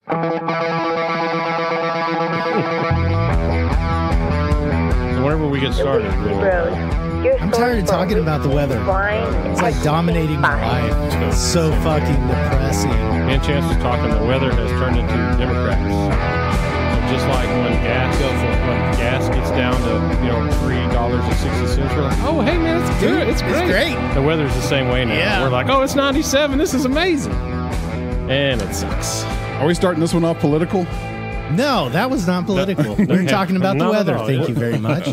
So whenever we get started, I'm tired of talking about the weather. It's like dominating my life. It's so fucking depressing. me and Chance was talking, the weather has turned into Democrats. So just like when gas gets down to $3.60, we're like, oh hey man, it's good, it's great. The weather's the same way now. Yeah. We're like, oh, it's 97, this is amazing, and it sucks. Are we starting this one off political? No, that was not political. We're talking about the Not at weather. all, Thank yeah. you very much.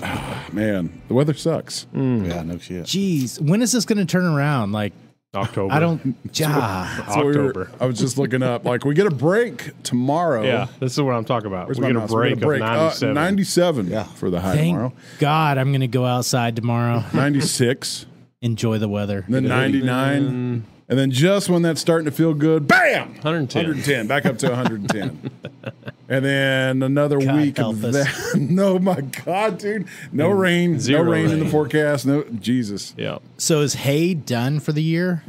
Man, the weather sucks. Yeah, no shit. Jeez, when is this going to turn around? Like, October. I don't. October. I was just looking up. Like, we get a break tomorrow. Yeah, this is what I'm talking about. Where's We my get a mouse? break We get of 97. 97 for the high Thank tomorrow. God I'm going to go outside tomorrow. 96. Enjoy the weather. And then 99. And then just when that's starting to feel good, bam! 110. 110. Back up to 110. And then another God week help of us. that. No, my God, dude. No rain. Zero no rain in the rain. forecast. No, Jesus. Yeah. So is hay done for the year?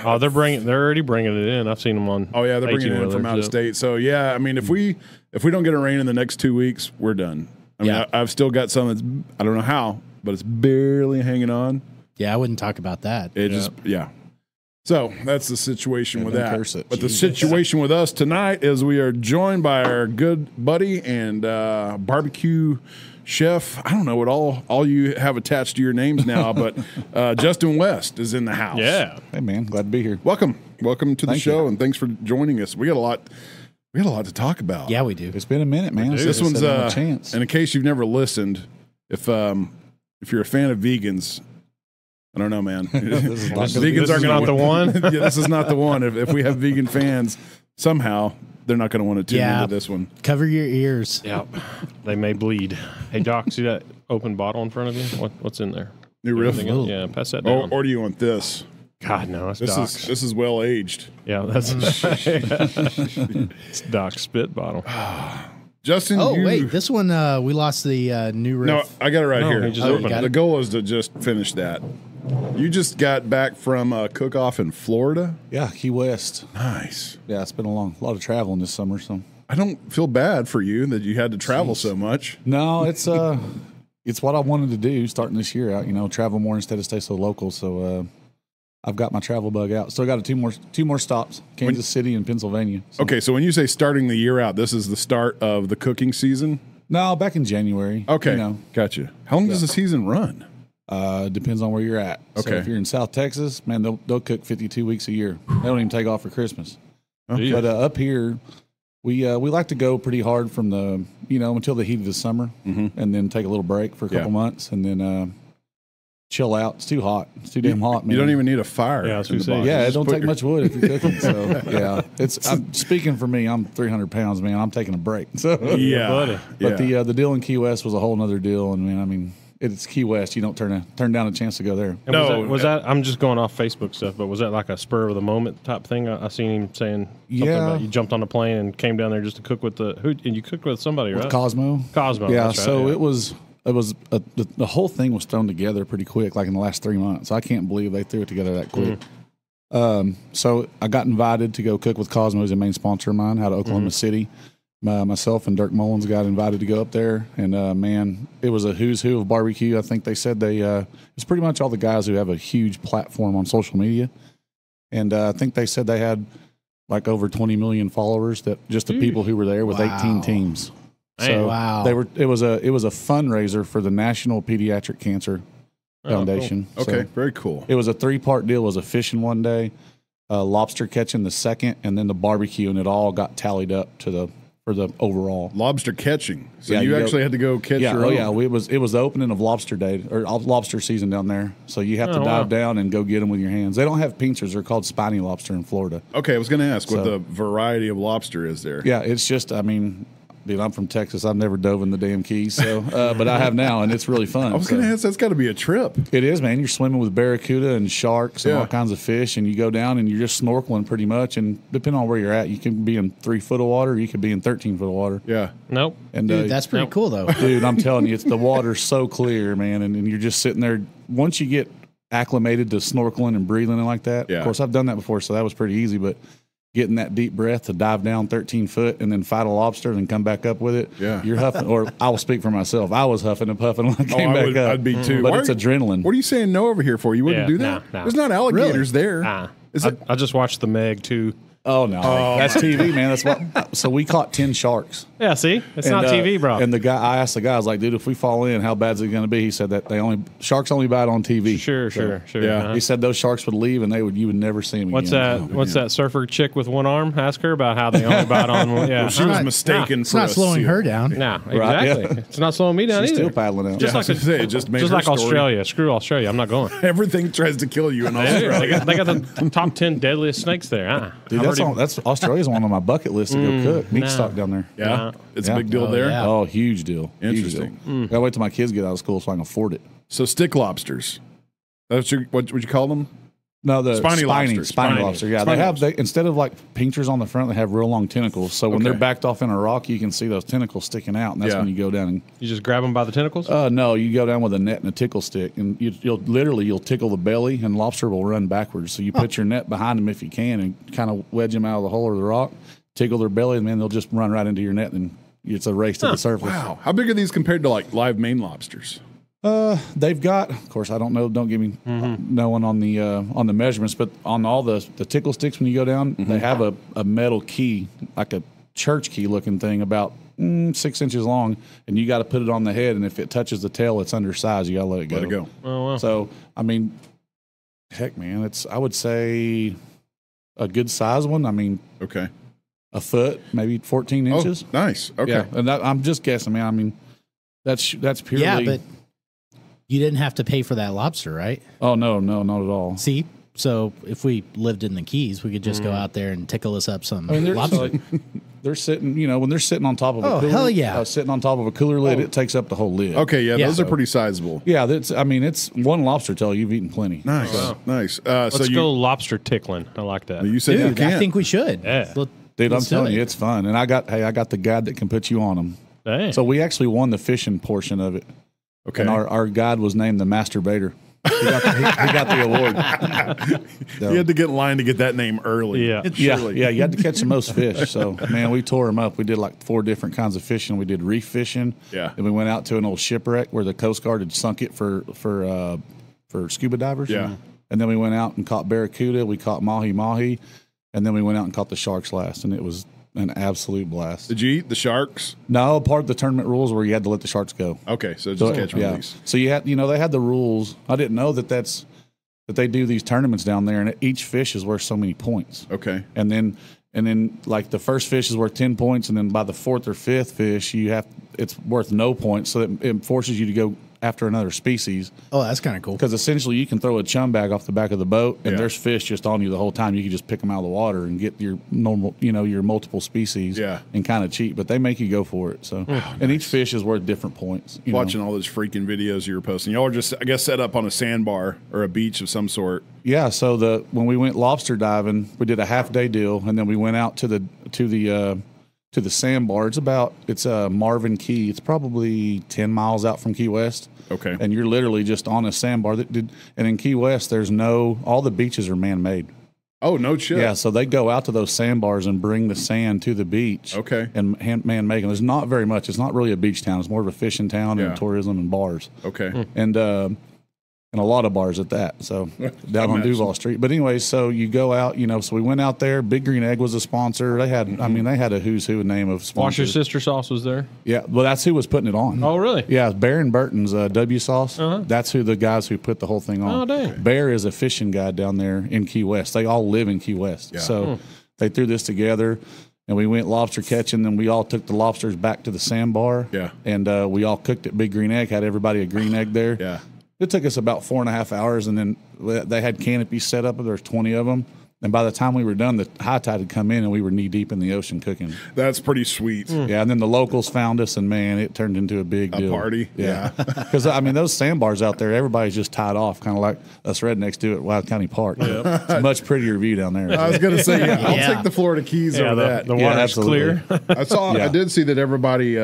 Oh, they're already bringing it in. I've seen them on. Oh, yeah, they're bringing it in from out of 18-wheelers, state. So, yeah, I mean, if we don't get a rain in the next 2 weeks, we're done. I mean, Yeah. I've still got some that's, I don't know how, but it's barely hanging on. Yeah, I wouldn't talk about that. It just, yeah. So that's the situation with that. curse it. But the situation with us tonight is we are joined by our good buddy and barbecue chef. I don't know what all you have attached to your names now, but Justin West is in the house. Yeah. Hey, man, glad to be here. Welcome to the Thank show, you. and thanks for joining us. We got a lot to talk about. Yeah, we do. It's been a minute, man. This one's a chance. and in case you've never listened, if you're a fan of vegans, I don't know, man. This is not gonna Vegans This aren't is going not the one. Yeah, this is not the one. If we have vegan fans, somehow they're not going to want to tune Yeah. into this one. Cover your ears. Yeah. They may bleed. Hey, Doc, see that open bottle in front of you? What's in there? New riff. Anything else? Yeah, pass that down. Or do you want this? God, no, it's This Doc's. is well aged. Yeah, that's it's Doc's spit bottle. Justin, Oh, you, wait. This one, we lost the new riff. no, I got it right No, here. he just opened it. The goal is to just finish that. You just got back from a cook-off in Florida. Yeah, Key West. Nice. Yeah, it's been a lot of traveling this summer. So I don't feel bad for you that you had to travel so much. no, it's what I wanted to do starting this year out. Travel more instead of stay so local. So I've got my travel bug out. Still got two more stops: Kansas City and Pennsylvania. So, Okay, so when you say starting the year out, this is the start of the cooking season? No, back in January. Okay, gotcha. How long does the season run? Depends on where you're at. So Okay. if you're in South Texas, man, they'll cook 52 weeks a year. They don't even take off for Christmas. Jeez. But up here, we like to go pretty hard from the until the heat of the summer, and then take a little break for a couple months, and then chill out. It's too hot. It's too damn hot, man. You don't even need a fire. Yeah, I was in the gonna say. box. Yeah, it Just don't put take your- much wood if you're cooking. So yeah, I'm speaking for me. I'm 300 pounds, man. I'm taking a break. So Yeah, buddy. but yeah. the deal in Key West was a whole nother deal, and man, I mean, it's Key West. You don't turn down a chance to go there. And No. was that I'm just going off Facebook stuff, but was that like a spur of the moment type thing? I seen him saying something Yeah. about you jumped on a plane and came down there just to cook with and you cooked with somebody, right? Cosmo. Cosmo. Yeah, that's right, so yeah. it was the whole thing was thrown together pretty quick, like in the last 3 months. I can't believe they threw it together that quick. So I got invited to go cook with Cosmo, who's a main sponsor of mine, out of Oklahoma City. Myself and Dirk Mullins got invited to go up there, and man, it was a who's who of barbecue. I think they said it's pretty much all the guys who have a huge platform on social media, and I think they said they had like over 20 million followers. That just the people who were there with Wow. 18 teams. So Wow. it was a fundraiser for the National Pediatric Cancer Foundation. Okay, So very cool. it was a 3-part deal. It was a fishing one day, lobster catching the second, and then the barbecue, and it all got tallied up for the overall. Lobster catching. So Yeah, you you go- actually had to go catch Yeah, your own. it was the opening of lobster day or lobster season down there. So you have to Oh, dive wow. down and go get them with your hands. They don't have pincers; they're called spiny lobster in Florida. Okay, I was going to ask what So- the variety of lobster is there. Yeah, it's just, I mean, dude, I'm from Texas. I've never dove in the damn Keys, so but I have now, and it's really fun. I was So- going to ask, that's got to be a trip. It is, man. You're swimming with barracuda and sharks and Yeah. all kinds of fish, and you go down and you're just snorkeling pretty much. And depending on where you're at, you can be in 3 foot of water, or you could be in 13 foot of water. Yeah. Nope. And Dude, that's pretty Nope. cool, though. dude, I'm telling you, the water's so clear, man, and you're just sitting there. Once you get acclimated to snorkeling and breathing and like that, Yeah. of course, I've done that before, so that was pretty easy. But getting that deep breath to dive down 13 foot and then fight a lobster and then come back up with it. Yeah. You're huffing, or I will speak for myself. I was huffing and puffing when I came back up. I'd be too. But it's adrenaline. What are you saying no over here for? You wouldn't do that? No. There's not alligators there. I just watched the Meg too. Oh no, that's TV, man. That's what. So we caught 10 sharks. Yeah, see, it's not TV, bro. And I asked the guy, I was like, dude, if we fall in, how bad is it going to be? He said that sharks only bite on TV. Sure. Yeah. He said those sharks would leave and you would never see them What's again. that? What's that surfer chick with one arm? Ask her about how they only bite on one. Yeah, She was mistaken It's for not a slowing seal. her down. No, exactly. Right, yeah. It's not slowing me down She's either. still paddling out. Just like it just made just her like story. Australia. Screw Australia. I'm not going. Everything tries to kill you in Australia. They got the top 10 deadliest snakes there. Dude, that's Australia's one on my bucket list to go cook. Meat stock down there. Yeah, it's a Yeah. big deal Oh, there. yeah. Oh, huge deal. Interesting. Huge deal. Gotta wait till my kids get out of school so I can afford it. So stick lobsters. That's what would you call them? No, the Spiny spiny lobster. lobster. Yeah, Spiny they instead of like pinchers on the front, they have real long tentacles. So when Okay. they're backed off in a rock, you can see those tentacles sticking out, and that's Yeah. when you go down and. You just grab them by the tentacles. No, you go down with a net and a tickle stick, and you'll tickle the belly, and lobster will run backwards. So you put your net behind them if you can, and kind of wedge them out of the hole or the rock, tickle their belly, and then they'll just run right into your net, and it's a race to the surface. Wow, how big are these compared to like live Maine lobsters? They've got, of course, I don't know. Don't give me knowing on the measurements, but on all the tickle sticks when you go down, they have a metal key, like a church key looking thing, about 6 inches long, and you got to put it on the head. And if it touches the tail, it's undersized. You got to let it go. Let it go. Oh wow. So I mean, heck, man, I would say a good size one. I mean, Okay. a foot, maybe 14 inches. Oh, nice. Okay. Yeah, and I'm just guessing, man. I mean, that's purely. Yeah, but you didn't have to pay for that lobster, right? Oh no, not at all. See, so if we lived in the Keys, we could just go out there and tickle us up some I mean, lobster. they're sitting, when they're sitting on top of a Oh, cooler. hell yeah. Sitting on top of a cooler lid, it takes up the whole lid. Okay. Yeah, Yeah. those are pretty sizable. Yeah, it's one lobster tail. You've eaten plenty. Nice. Wow. Nice. Let's So go lobster tickling. I like that. you said you Dude, I can't. think we should. Yeah. Dude, I'm Let's do telling it. you, it's fun. And I got the guide that can put you on them. Hey. So we actually won the fishing portion of it. Okay. And our guide was named the masturbator. He got the award. You had to get in line to get that name early. Yeah. Surely. Yeah, you had to catch the most fish. So, man, we tore them up. We did like 4 different kinds of fishing. We did reef fishing. Yeah. And we went out to an old shipwreck where the Coast Guard had sunk it for scuba divers. Yeah. And then we went out and caught barracuda. We caught mahi-mahi. And then we went out and caught the sharks last. And it was an absolute blast. Did you eat the sharks? No, part of the tournament rules where you had to let the sharks go. Okay, so just catch and release. So you had, they had the rules. I didn't know that they do these tournaments down there, and each fish is worth so many points. Okay. And then like the first fish is worth 10 points, and then by the 4th or 5th fish, it's worth no points. So it forces you to go after another species, Oh, that's kind of cool. because essentially you can throw a chum bag off the back of the boat, and Yeah. there's fish just on you the whole time. You can just pick them out of the water and get your normal, your multiple species, Yeah. and kind of cheat. But they make you go for it. So, and each fish is worth different points. you know. Watching all those freaking videos you were posting. Y'all are just, I guess, set up on a sandbar or a beach of some sort. Yeah, so when we went lobster diving, we did a half-day deal, and then we went out to the sandbar. It's Marvin Key. It's probably 10 miles out from Key West. Okay. And you're literally just on a sandbar. And in Key West, all the beaches are man-made. Oh, no shit. Yeah, so they go out to those sandbars and bring the sand to the beach. Okay. And man-make them. There's not very much. It's not really a beach town. It's more of a fishing town Yeah. and tourism and bars. Okay. And a lot of bars at that. So down on Imagine. Duval Street. But anyway, so you go out, so we went out there. Big Green Egg was a sponsor. They had, they had a who's who name of Washer sponsors. Sister Sauce was there. Yeah, well, that's who was putting it on. Oh, really? Yeah, Bear and Burton's W Sauce. Uh-huh. That's who the guys who put the whole thing on. Oh, dang. Bear is a fishing guide down there in Key West. They all live in Key West. Yeah. So they threw this together, and we went lobster catching. Then we all took the lobsters back to the sandbar. Yeah. And we all cooked at Big Green Egg. Had everybody a green egg there. Yeah. It took us about 4.5 hours, and then they had canopies set up. There was 20 of them. And by the time we were done, the high tide had come in, and we were knee deep in the ocean cooking. That's pretty sweet. Yeah, and then the locals found us, and man, it turned into a big deal. Party? Yeah. Because, those sandbars out there, everybody's just tied off, kind of like us rednecks do at Wild County Park. It's a much prettier view down there. I was going to say, I'll Yeah. take the Florida Keys Yeah, over the that. water's absolutely. clear. I Yeah. did see that everybody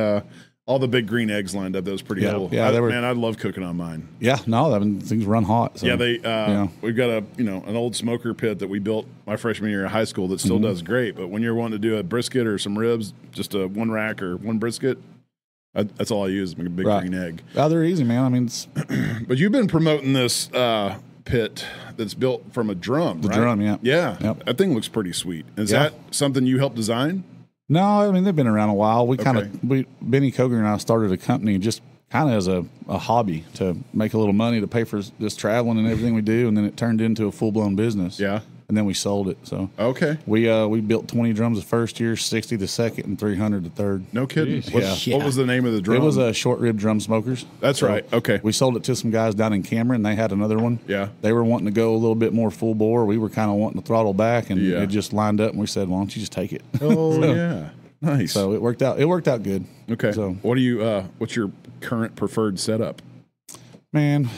all the big green eggs lined up. That was pretty cool. Yeah, man, I love cooking on mine. Yeah, no, I mean, things run hot. So, yeah, we've got an old smoker pit that we built my freshman year of high school that still does great. But when you're wanting to do a brisket or some ribs, just a one rack or one brisket, that's all I use. Make a big green egg. Oh, they're easy, man. I mean, but you've been promoting this pit that's built from a drum. The right? drum, yeah. Yep. That thing looks pretty sweet. Is that something you helped design? No, I mean, they've been around a while. Benny Koger and I started a company just kind of as a hobby to make a little money to pay for this traveling and everything we do, and then it turned into a full-blown business. Yeah. And then we sold it. So we built 20 drums the first year, 60 the second, and 300 the third. No kidding. What was the name of the drum? It was a short rib drum smokers. That's right. Okay. We sold it to some guys down in Cameron. They had another one. Yeah. They were wanting to go a little bit more full bore. We were kind of wanting to throttle back, and it just lined up. And we said, "Why don't you just take it?" Oh yeah. Nice. So it worked out. It worked out good. Okay. So what do you? What's your current preferred setup? Man,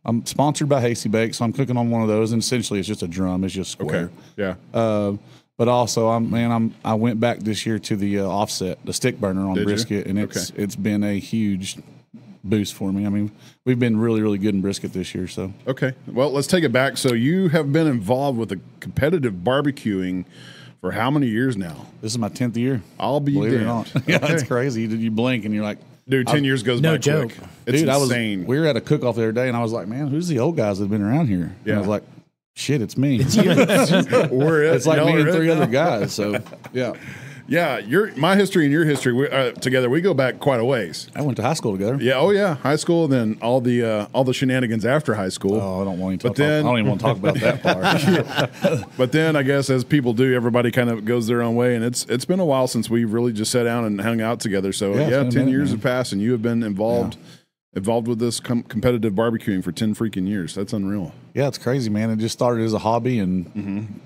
I'm sponsored by Hasty Bake, so I'm cooking on one of those, and essentially it's just a drum. It's just square. Okay. Yeah. But also, I went back this year to the offset, the stick burner on brisket, and it's been a huge boost for me. I mean, we've been really, really good in brisket this year. So okay. Well, let's take it back. So you have been involved with the competitive barbecuing for how many years now? This is my 10th year. I'll be believe it or damned. not. Yeah, it's crazy. You blink and you're like, dude, 10 years goes by joke. quick. It's insane. We were at a cook-off the other day, and I was like, man, who's the old guys that have been around here? Yeah. And I was like, shit, it's me. It's you. It's like me and three other guys. So, yeah. Yeah, my history and your history together, we go back quite a ways. I went to high school together. Yeah, high school, then all the shenanigans after high school. Oh, I don't even want to talk about that part. But then I guess as people do, everybody kind of goes their own way, and it's been a while since we've really just sat down and hung out together. So 10 years have passed, and you have been involved with this competitive barbecuing for 10 freaking years. That's unreal. Yeah, it's crazy, man. It just started as a hobby, and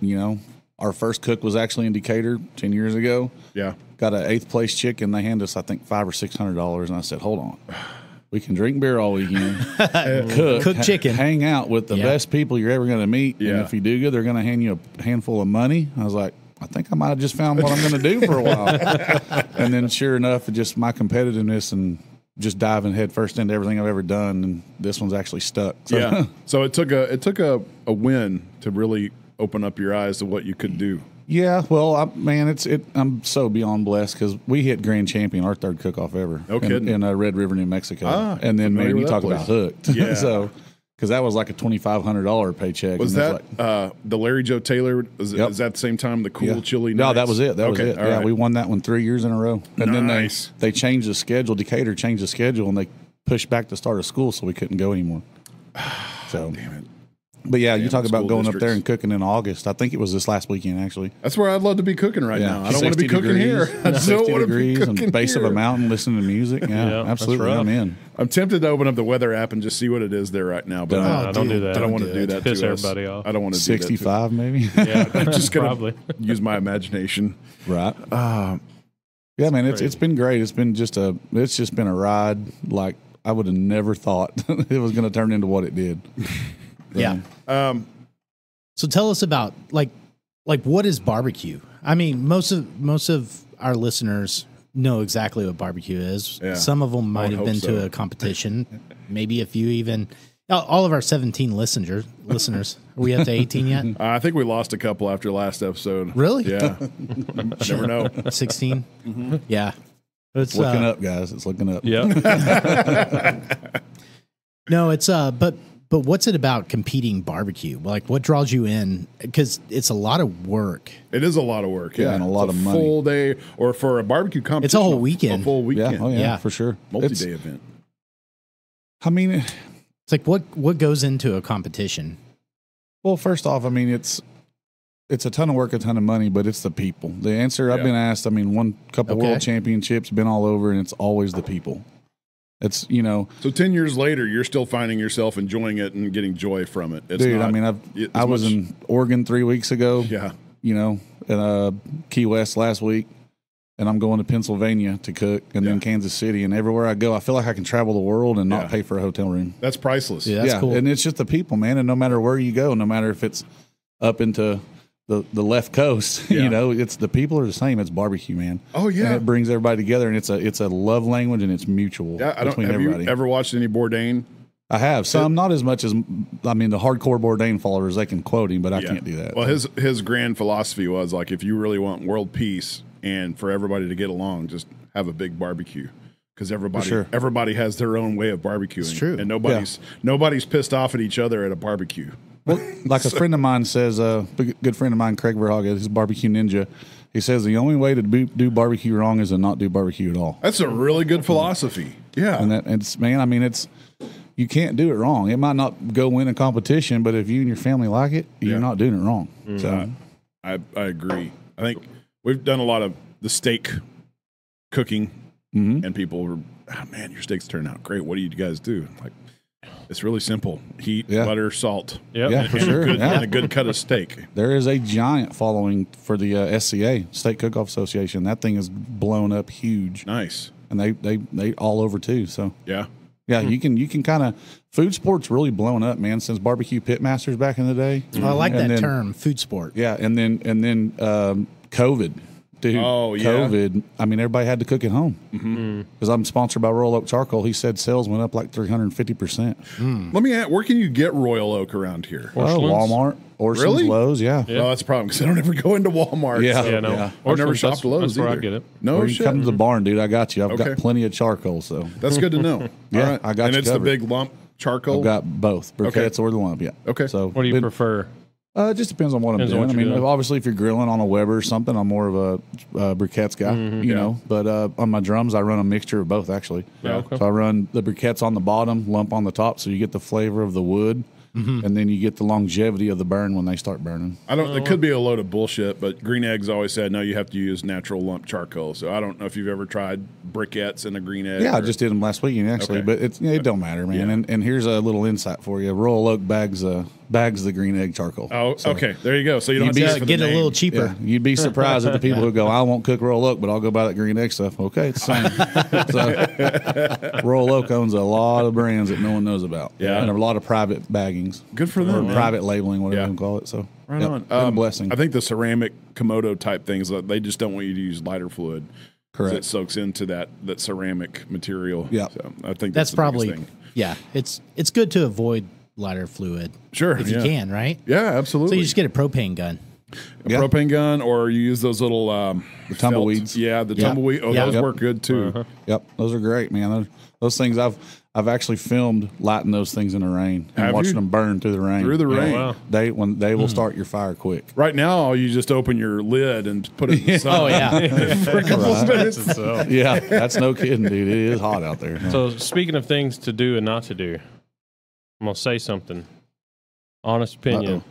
our first cook was actually in Decatur 10 years ago. Yeah. Got an 8th place chicken. They handed us, I think, $500 or $600. And I said, hold on. We can drink beer all weekend. Cook chicken. Hang out with the best people you're ever going to meet. Yeah. And if you do good, they're going to hand you a handful of money. I was like, I think I might have just found what I'm going to do for a while. And then sure enough, just my competitiveness and just diving headfirst into everything I've ever done. And this one's actually stuck. So. Yeah. So it took a win to really open up your eyes to what you could do. Yeah, well, I'm so beyond blessed because we hit grand champion, our third cook-off ever. No kidding. In Red River, New Mexico. And then, man, you talk about hooked. Yeah. So, because that was like a $2,500 paycheck. Was that the Larry Joe Taylor? Is that the same time, the cool chili nights? No, that was it. That was it. Yeah, right. we won that one 3 years in a row. And then they changed the schedule. Decatur changed the schedule, and they pushed back the start of school, so we couldn't go anymore. So, damn it. But yeah, you talk about going districts up there and cooking in August. I think it was this last weekend, actually. That's where I'd love to be cooking right now. I don't want to be cooking here. I don't want to be cooking on base here. of a mountain, listening to music. Yeah, absolutely. I'm in. I'm tempted to open up the weather app and just see what it is there right now. But don't do that. I don't want to do that. Piss to everybody us. off. I don't want to do 65 maybe. Yeah, I'm just probably use my imagination. Right. Yeah, man, it's been great. It's just been a ride like I would have never thought it was going to turn into what it did. Yeah. So tell us about like what is barbecue? I mean, most of our listeners know exactly what barbecue is. Yeah. Some of them might have been to a competition. Maybe a few even. All of our 17 listeners. Are we up to 18 yet? I think we lost a couple after last episode. Really? Yeah. Never know. 16? Mm-hmm. Yeah. It's looking up, guys. It's looking up. Yeah. No, it's but what's it about competing barbecue? Like, what draws you in? Because it's a lot of work. It is a lot of work. Yeah, and a lot of money. Full day, or for a barbecue competition, it's a whole weekend. A full weekend. Yeah, Yeah. For sure. Multi-day event. I mean, it's like what goes into a competition? Well, first off, I mean it's a ton of work, a ton of money, but it's the people. The answer I've been asked. I mean, won a couple world championships, been all over, and it's always the people. It's, So 10 years later, you're still finding yourself enjoying it and getting joy from it. It's dude, not, I mean, I was in Oregon 3 weeks ago. Yeah. In Key West last week, and I'm going to Pennsylvania to cook, and then Kansas City, and everywhere I go, I feel like I can travel the world and not pay for a hotel room. That's priceless. Yeah, that's cool. And it's just the people, man. And no matter where you go, no matter if it's up into the left coast, Yeah. you know, it's the people are the same. It's barbecue, man. Oh, yeah. And it brings everybody together, and it's a love language, and it's mutual between have everybody. you ever watched any Bourdain? I have some, not as much as the hardcore Bourdain followers. They can quote him, but I can't do that. Well, his grand philosophy was like, if you really want world peace and for everybody to get along, just have a big barbecue. Because everybody has their own way of barbecuing. It's true. And nobody's pissed off at each other at a barbecue. Well, like a friend of mine says, a good friend of mine, Craig Verhagen, he's a barbecue ninja. He says the only way to do barbecue wrong is to not do barbecue at all. That's a really good philosophy. Yeah. And you can't do it wrong. It might not go win a competition, but if you and your family like it, you're not doing it wrong. So I agree. I think we've done a lot of the steak cooking, and people were, oh, man, your steaks turn out great. What do you guys do? Like, it's really simple: heat, butter, salt. Yep. Yeah, for sure. And a good cut of steak. There is a giant following for the SCA, State Cook-Off Association. That thing is blown up huge. Nice. And they all over too. So yeah, you can kind of food sports really blown up, man, since barbecue pitmasters back in the day. I like that term, food sport. Yeah, and then COVID. Dude, COVID, everybody had to cook at home. Because I'm sponsored by Royal Oak Charcoal. He said sales went up like 350%. Let me ask, where can you get Royal Oak around here? Walmart, Orson's, Really? Lowe's, yeah. Well, that's a problem because I don't ever go into Walmart. Yeah. so. Yeah, no. Yeah. I've never Orchard's, shopped Lowe's that's where either. I get it. No Or you shit. come to the barn, dude. I got you. I've Okay. got plenty of charcoal, so That's good to know. Yeah, All right. I got And you it's covered. the big lump charcoal. I've got both briquettes or the lump. Yeah. Okay. So What do you prefer? It just depends on what I'm Depends on doing. what you're doing. Obviously, if you're grilling on a Weber or something, I'm more of a briquettes guy, you know. But on my drums, I run a mixture of both, actually. Yeah, okay. So I run the briquettes on the bottom, lump on the top, so you get the flavor of the wood, and then you get the longevity of the burn when they start burning. It could be a load of bullshit, but Green Eggs always said, no, you have to use natural lump charcoal. So I don't know if you've ever tried briquettes in a Green Egg. Yeah, I just did them last weekend, actually. Okay. But it don't matter, man. Yeah. And here's a little insight for you. Royal Oak bags the Green Egg charcoal. Oh, So, okay. There you go. So you don't have You'd to be- ask for Get the it a name. little cheaper. Yeah, you'd be surprised at the people who go, I won't cook Royal Oak, but I'll go buy that Green Egg stuff. Okay, it's the same. So, Royal Oak owns a lot of brands that no one knows about. Yeah. And a lot of private baggings. Good for Or them, man. private labeling, whatever Yeah. you call it. So, Right yep, on. been a blessing. I think the ceramic Komodo type things, they just don't want you to use lighter fluid. 'Cause Correct. It soaks into that ceramic material. Yeah. So I think That's the biggest probably thing. it's good to avoid lighter fluid. Sure, if yeah. you can, right? Yeah, So absolutely. you just get a propane gun. A propane gun, or you use those little tumbleweeds. felt- Yeah, the tumbleweed. Oh, Yeah. those Yep. work good too. Yep, those are great, man. Those things I've actually filmed lighting those things in the rain and Have watching you? them burn through the rain. Through the rain. wow. They will start your fire quick. Right now, you just open your lid and put it in the sun. Oh yeah. For a couple of minutes. Yeah, that's no kidding, dude. It is hot out there. So speaking of things to do and not to do, I'm gonna say something. Honest opinion.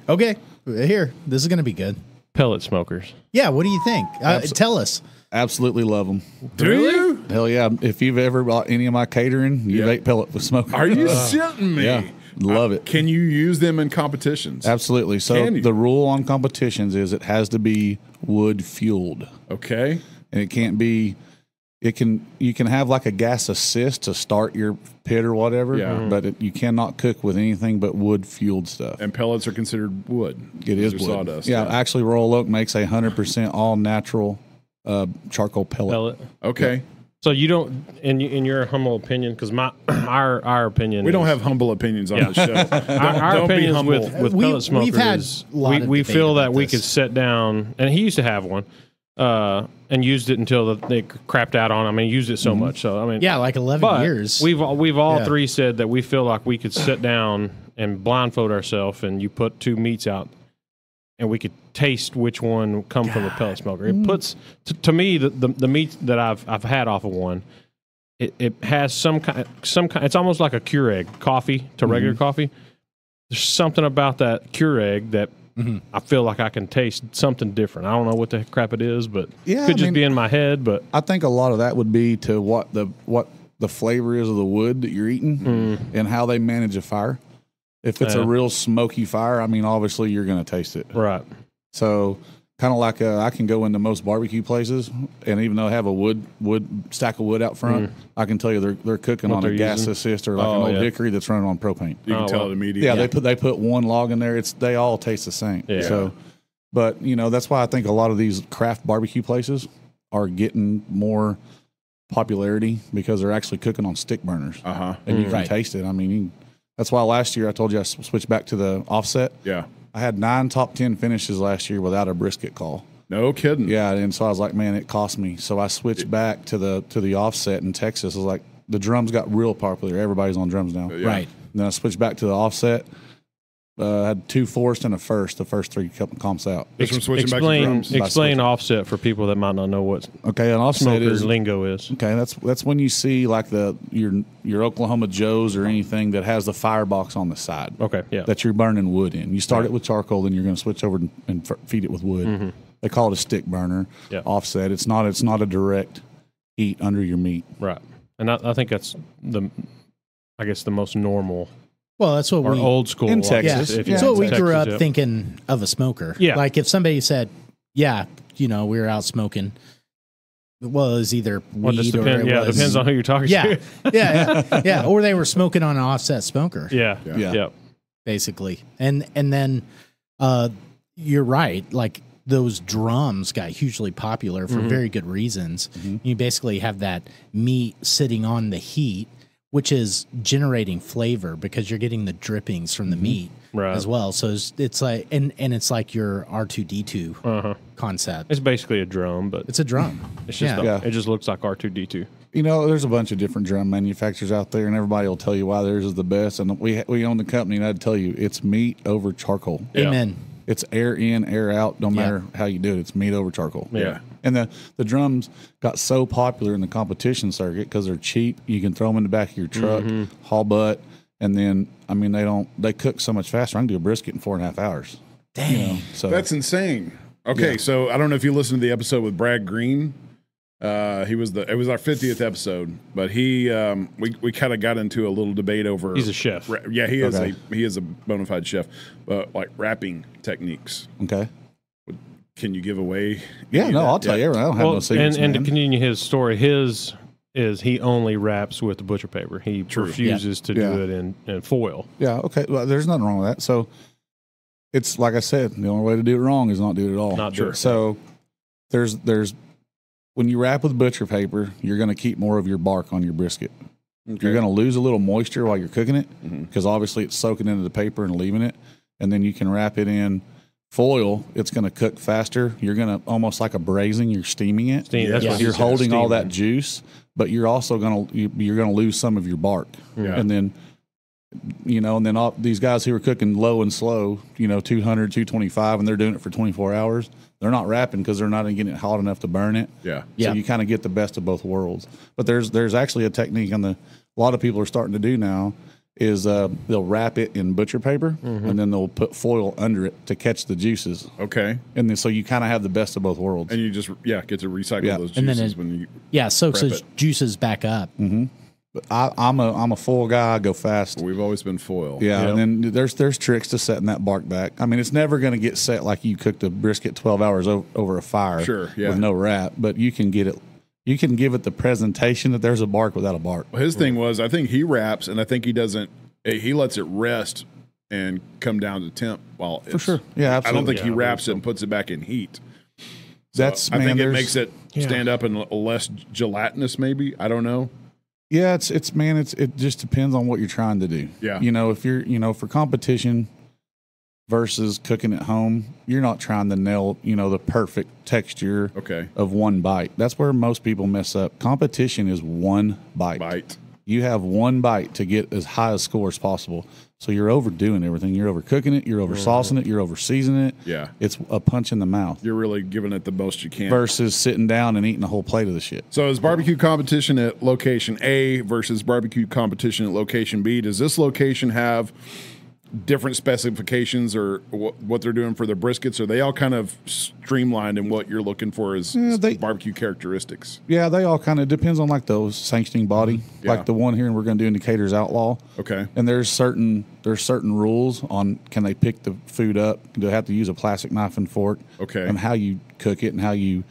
Okay. Here, this is going to be good. Pellet smokers. Yeah. What do you think? Tell us. Absolutely love them. Do you? Hell yeah! If you've ever bought any of my catering, you've Yeah. ate pellet with smoke. Are you shitting me? Yeah, love it. Can you use them in competitions? Absolutely. So Can you? the rule on competitions is it has to be wood fueled, Okay. and it can't be. You can have like a gas assist to start your pit or whatever. Yeah. But you cannot cook with anything but wood fueled stuff. And pellets are considered wood. It is These wood. are sawdust. Yeah, actually, Royal Oak makes 100% all natural charcoal pellet. Okay. So you don't, in your humble opinion, because our opinion, We don't is- have humble opinions on the show. our Don't be opinions humble. with We- pellet we've smokers had is a lot of we debate feel that about we this. could sit down, and he used to have one, and used it until they crapped out on. I mean, used it so much. So I mean, Yeah, like 11 but years. we've all Yeah. three said that we feel like we could sit down and blindfold ourselves, and you put two meats out, and we could taste which one come from the pellet smoker. It puts to me the meat that I've had off of one. It has some kind. It's almost like a Keurig coffee to regular coffee. There's something about that Keurig that I feel like I can taste something different. I don't know what the crap it is, but Yeah, it could I just mean- be in my head. But I think a lot of that would be to what the flavor is of the wood that you're eating and how they manage a fire. If it's Yeah. a real smoky fire, I mean, obviously you're going to taste it. right, So kind of like I can go into most barbecue places, and even though I have a wood stack of wood out front, I can tell you they're cooking What on a they're gas using? assist or like Oh, an old yeah. hickory that's running on propane. You can Oh, tell wow. it immediately. Yeah, they put one log in there. They all taste the same. Yeah. So But, that's why I think a lot of these craft barbecue places are getting more popularity because they're actually cooking on stick burners. And you can taste it. I mean, that's why last year I told you I switched back to the offset. Yeah. I had 9 top 10 finishes last year without a brisket call. No kidding. Yeah, and so I was like, man, it cost me. So I switched back to the offset in Texas. I was like, the drums got real popular. Everybody's on drums now. Yeah. Right. And then I switched back to the offset. I had 2 forced and a first. The first 3 comps out. Just from switching back to drums. Explain offset for people that might not know what an offset lingo is. Okay, that's when you see like your Oklahoma Joes or anything that has the firebox on the side. Okay, yeah. That you're burning wood in. You start it with charcoal, then you're going to switch over and feed it with wood. They call it a stick burner. Yeah. Offset. It's not a direct heat under your meat. Right, and I think that's the most normal. Well, that's what we old school in Texas. That's what we grew up thinking of a smoker. Yeah, like if somebody said, "Yeah, we were out smoking." Well, it was either weed or it was, depends on who you're talking to. Yeah, or they were smoking on an offset smoker. Yeah. Basically, and then you're right. Like those drums got hugely popular for very good reasons. You basically have that meat sitting on the heat, which is generating flavor because you're getting the drippings from the meat as well. So it's like, and it's like your R2D2 concept. It's basically a drum, but it's a drum. It's just it just looks like R2D2. There's a bunch of different drum manufacturers out there, and everybody will tell you why theirs is the best. And we own the company, and I'd tell you it's meat over charcoal. Amen. It's air in, air out. No matter how you do it, it's meat over charcoal. Yeah. And the drums got so popular in the competition circuit because they're cheap. You can throw them in the back of your truck, haul butt, and then they cook so much faster. I can do a brisket in 4.5 hours. Dang, so that's insane. Okay, so I don't know if you listened to the episode with Brad Green. It was our 50th episode, but we kind of got into a little debate over. He's a chef. Yeah, he is a bona fide chef, but like wrapping techniques. Okay. Can you give away? Yeah, no, I'll tell you. I don't have no secrets. And to continue his story, his is he only wraps with the butcher paper. He refuses to do it in foil. Yeah, okay. Well, there's nothing wrong with that. So it's like I said, the only way to do it wrong is not do it at all. Not do it. So there's when you wrap with butcher paper, you're going to keep more of your bark on your brisket. Okay. You're going to lose a little moisture while you're cooking it because obviously it's soaking into the paper and leaving it. And then you can wrap it in foil. It's going to cook faster. You're going to almost like a braising. You're steaming it. You're holding all that juice, but you're also going to lose some of your bark. Yeah. And then all these guys who are cooking low and slow, 200, 225, and they're doing it for 24 hours. They're not wrapping because they're not getting it hot enough to burn it. Yeah. So you kind of get the best of both worlds. But there's actually a technique a lot of people are starting to do now is they'll wrap it in butcher paper and then they'll put foil under it to catch the juices. Okay. And then so you kind of have the best of both worlds. And you just get to recycle those juices when you soaks those juices back up. But I'm a foil guy. I go fast. We've always been foil. Yeah, and then there's tricks to setting that bark back. I mean, it's never going to get set like you cooked a brisket 12 hours over a fire with no wrap, but you can get it. You can give it the presentation that there's a bark without a bark. Well, his thing was, I think he wraps, and I think he doesn't. He lets it rest and come down to temp while for sure. Yeah, absolutely. I don't think he wraps it and puts it back in heat. So I think it makes it stand up and less gelatinous. Maybe I don't know. Yeah, it just depends on what you're trying to do. Yeah. If you're, for competition versus cooking at home, you're not trying to nail, the perfect texture of one bite. That's where most people mess up. Competition is one bite. You have one bite to get as high a score as possible. So you're overdoing everything. You're overcooking it. You're over-saucing it. You're over-seasoning it. Yeah. It's a punch in the mouth. You're really giving it the most you can. Versus sitting down and eating a whole plate of the shit. So is barbecue competition at location A versus barbecue competition at location B, does this location have different specifications or what they're doing for their briskets? Are they all kind of streamlined in what you're looking for as barbecue characteristics? Yeah, they all kind of depends on like those sanctioning body, like the one here, and we're going to do in Decatur's Outlaw. Okay. And there's certain rules on can they pick the food up? Do they have to use a plastic knife and fork? Okay. And how you cook it and how you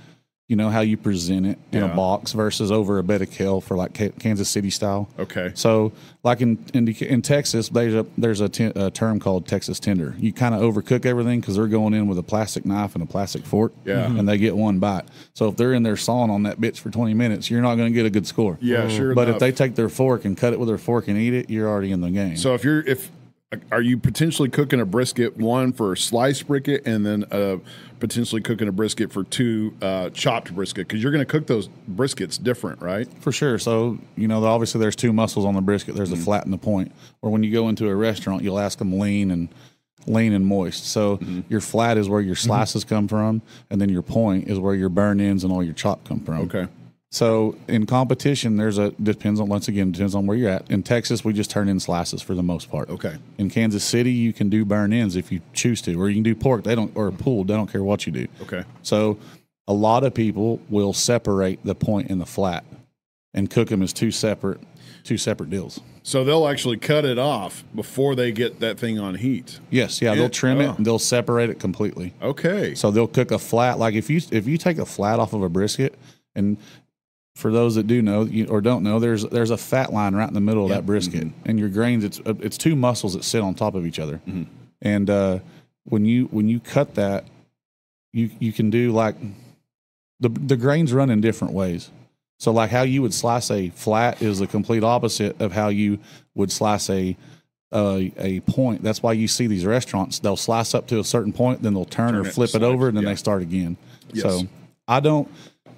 you know, how you present it in a box versus over a bed of kale for like Kansas City style. Okay. So like in Texas, there's a term called Texas tender. You kind of overcook everything because they're going in with a plastic knife and a plastic fork. Yeah. And they get one bite. So if they're in there sawing on that bitch for 20 minutes, you're not going to get a good score. Yeah, sure. But enough. if they take their fork and cut it with their fork and eat it, you're already in the game. So are you potentially cooking a brisket, one for sliced brisket, and then potentially cooking a brisket for two chopped brisket? Because you're going to cook those briskets different, right? For sure. So, you know, obviously there's two muscles on the brisket. There's a flat and the point. Or when you go into a restaurant, you'll ask them lean and moist. So your flat is where your slices come from, and then your point is where your burn ends and all your chop come from. Okay. So in competition, depends on where you're at. In Texas, we just turn in slices for the most part. Okay. In Kansas City, you can do burn ends if you choose to, or you can do pork. Or pulled. They don't care what you do. Okay. So a lot of people will separate the point and the flat and cook them as two separate deals. So they'll actually cut it off before they get that thing on heat. Yes, yeah, they'll trim it and they'll separate it completely. Okay. So they'll cook a flat. Like if you take a flat off of a brisket, and for those that do know or don't know, there's a fat line right in the middle of that brisket, and your grains. It's two muscles that sit on top of each other, and when you cut that, you can do like the grains run in different ways. So like how you would slice a flat is the complete opposite of how you would slice a point. That's why you see these restaurants, they'll slice up to a certain point, then they'll turn or flip it over, and then they start again. Yes. So I don't.